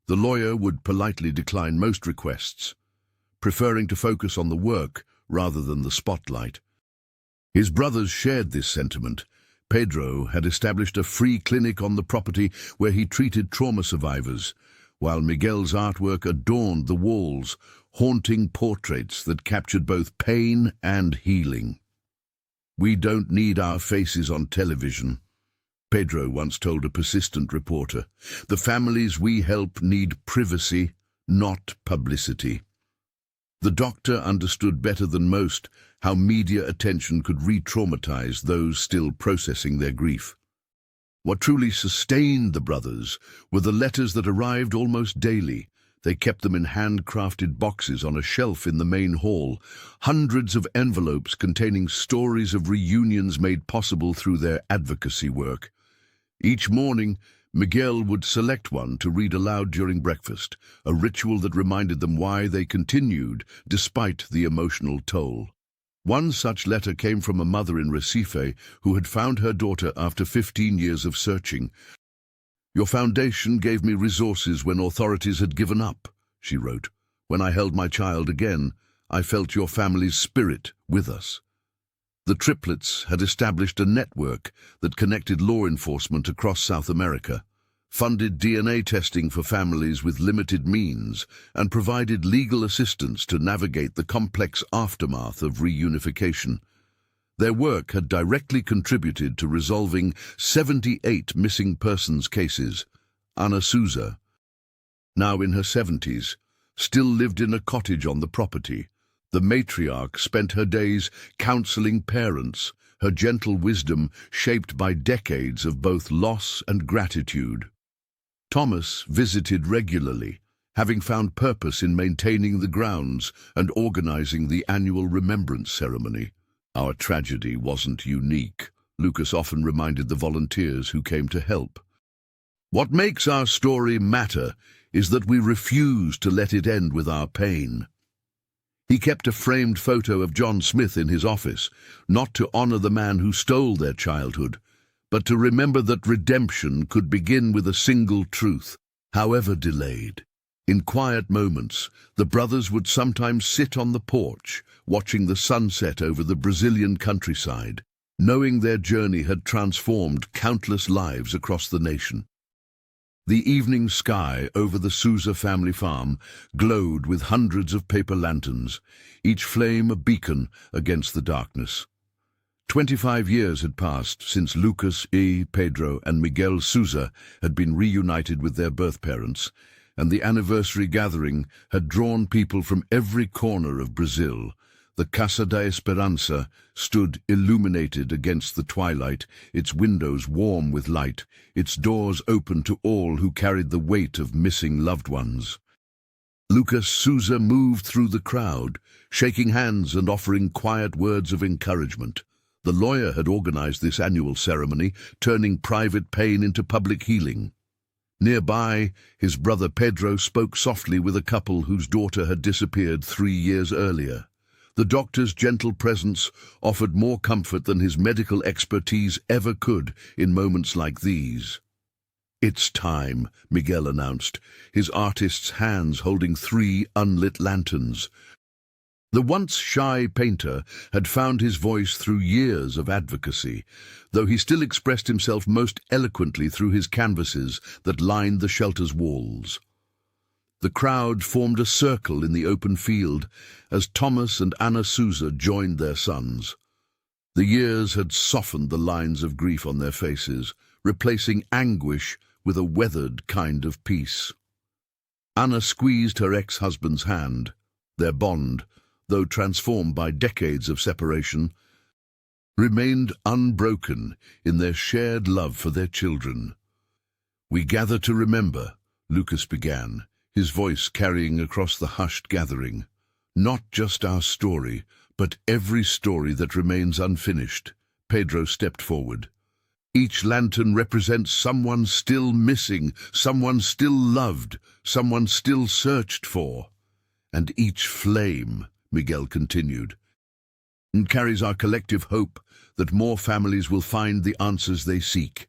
Speaker 1: The lawyer would politely decline most requests, preferring to focus on the work rather than the spotlight. His brothers shared this sentiment. Pedro had established a free clinic on the property where he treated trauma survivors, while Miguel's artwork adorned the walls, haunting portraits that captured both pain and healing. "We don't need our faces on television," Pedro once told a persistent reporter. "The families we help need privacy, not publicity." The doctor understood better than most how media attention could re-traumatize those still processing their grief. What truly sustained the brothers were the letters that arrived almost daily. They kept them in handcrafted boxes on a shelf in the main hall, hundreds of envelopes containing stories of reunions made possible through their advocacy work. Each morning, Miguel would select one to read aloud during breakfast, a ritual that reminded them why they continued despite the emotional toll. One such letter came from a mother in Recife who had found her daughter after 15 years of searching. "Your foundation gave me resources when authorities had given up," she wrote. "When I held my child again, I felt your family's spirit with us." The triplets had established a network that connected law enforcement across South America, funded DNA testing for families with limited means, and provided legal assistance to navigate the complex aftermath of reunification. Their work had directly contributed to resolving 78 missing persons cases. Ana Souza, now in her 70s, still lived in a cottage on the property. The matriarch spent her days counseling parents, her gentle wisdom shaped by decades of both loss and gratitude. Thomas visited regularly, having found purpose in maintaining the grounds and organizing the annual remembrance ceremony. "Our tragedy wasn't unique," Lucas often reminded the volunteers who came to help. "What makes our story matter is that we refuse to let it end with our pain." He kept a framed photo of John Smith in his office, not to honor the man who stole their childhood, but to remember that redemption could begin with a single truth, however delayed. In quiet moments, the brothers would sometimes sit on the porch, watching the sunset over the Brazilian countryside, knowing their journey had transformed countless lives across the nation. The evening sky over the Souza family farm glowed with hundreds of paper lanterns, each flame a beacon against the darkness. 25 years had passed since Lucas, Pedro, and Miguel Souza had been reunited with their birth parents, and the anniversary gathering had drawn people from every corner of Brazil. The Casa da Esperanza stood illuminated against the twilight, its windows warm with light, its doors open to all who carried the weight of missing loved ones. Lucas Souza moved through the crowd, shaking hands and offering quiet words of encouragement. The lawyer had organized this annual ceremony, turning private pain into public healing. Nearby, his brother Pedro spoke softly with a couple whose daughter had disappeared 3 years earlier. The doctor's gentle presence offered more comfort than his medical expertise ever could in moments like these. "It's time," Miguel announced, his artist's hands holding 3 unlit lanterns. The once shy painter had found his voice through years of advocacy, though he still expressed himself most eloquently through his canvases that lined the shelter's walls. The crowd formed a circle in the open field as Thomas and Ana Souza joined their sons. The years had softened the lines of grief on their faces, replacing anguish with a weathered kind of peace. Ana squeezed her ex-husband's hand. Their bond, though transformed by decades of separation, remained unbroken in their shared love for their children. "We gather to remember," Lucas began, his voice carrying across the hushed gathering. "Not just our story, but every story that remains unfinished." Pedro stepped forward. "Each lantern represents someone still missing, someone still loved, someone still searched for. And each flame," Miguel continued, "and carries our collective hope that more families will find the answers they seek."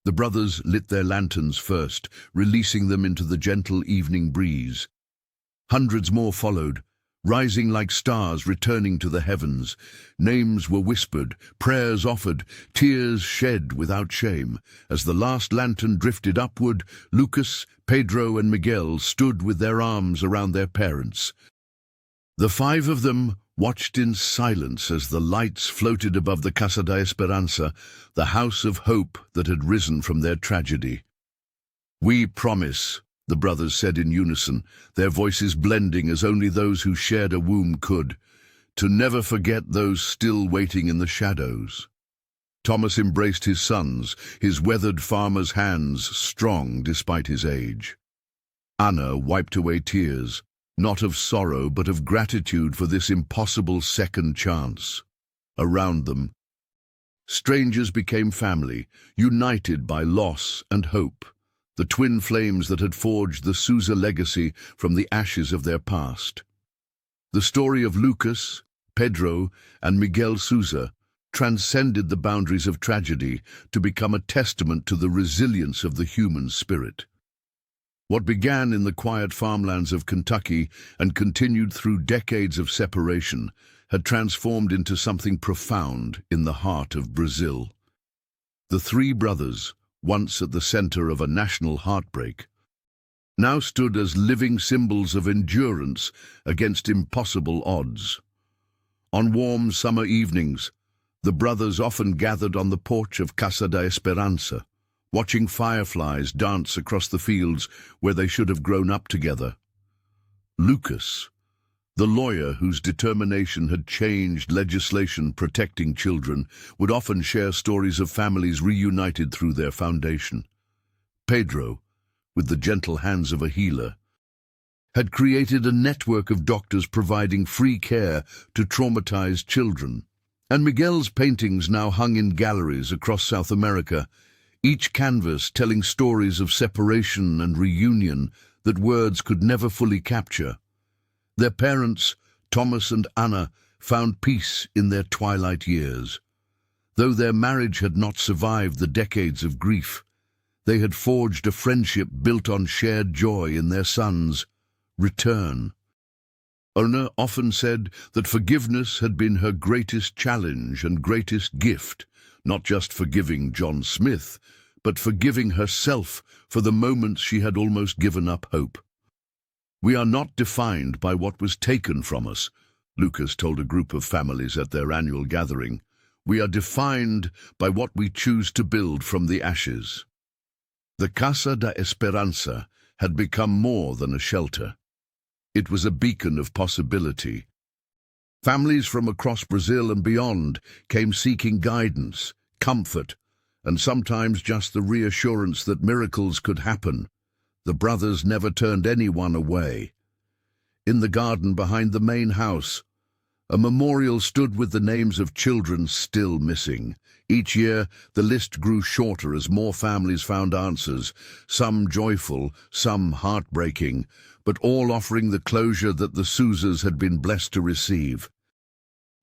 Speaker 1: The brothers lit their lanterns first, releasing them into the gentle evening breeze. Hundreds more followed, rising like stars returning to the heavens. Names were whispered, prayers offered, tears shed without shame. As the last lantern drifted upward, Lucas, Pedro and Miguel stood with their arms around their parents. The 5 of them watched in silence as the lights floated above the Casa da Esperanza, the house of hope that had risen from their tragedy. "We promise," the brothers said in unison, their voices blending as only those who shared a womb could, "to never forget those still waiting in the shadows." Thomas embraced his sons, his weathered farmer's hands strong despite his age. Ana wiped away tears, not of sorrow but of gratitude for this impossible second chance. Around them, strangers became family, united by loss and hope, the twin flames that had forged the Souza legacy from the ashes of their past. The story of Lucas, Pedro, and Miguel Souza transcended the boundaries of tragedy to become a testament to the resilience of the human spirit. What began in the quiet farmlands of Kentucky and continued through decades of separation had transformed into something profound in the heart of Brazil. The 3 brothers, once at the center of a national heartbreak, now stood as living symbols of endurance against impossible odds. On warm summer evenings, the brothers often gathered on the porch of Casa da Esperanza, watching fireflies dance across the fields where they should have grown up together. Lucas, the lawyer whose determination had changed legislation protecting children, would often share stories of families reunited through their foundation. Pedro, with the gentle hands of a healer, had created a network of doctors providing free care to traumatized children. And Miguel's paintings now hung in galleries across South America, each canvas telling stories of separation and reunion that words could never fully capture. Their parents, Thomas and Ana, found peace in their twilight years. Though their marriage had not survived the decades of grief, they had forged a friendship built on shared joy in their son's return. Ona often said that forgiveness had been her greatest challenge and greatest gift, not just forgiving John Smith, but forgiving herself for the moments she had almost given up hope. "We are not defined by what was taken from us," Lucas told a group of families at their annual gathering. "We are defined by what we choose to build from the ashes." The Casa da Esperanza had become more than a shelter. It was a beacon of possibility, Families from across Brazil and beyond came seeking guidance, comfort, and sometimes just the reassurance that miracles could happen. The brothers never turned anyone away. In the garden behind the main house, a memorial stood with the names of children still missing. Each year, the list grew shorter as more families found answers, some joyful, some heartbreaking, but all offering the closure that the Sousas had been blessed to receive.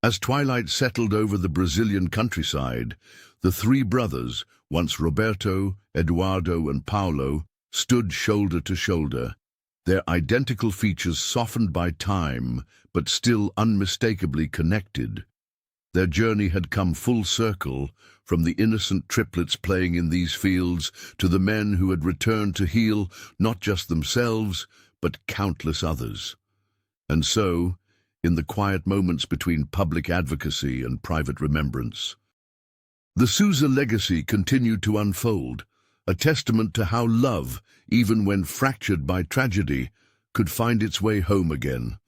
Speaker 1: As twilight settled over the Brazilian countryside, the three brothers, once Roberto, Eduardo, and Paulo, stood shoulder to shoulder, their identical features softened by time, but still unmistakably connected. Their journey had come full circle, from the innocent triplets playing in these fields to the men who had returned to heal not just themselves, but countless others. And so, in the quiet moments between public advocacy and private remembrance, the Sousa legacy continued to unfold, a testament to how love, even when fractured by tragedy, could find its way home again.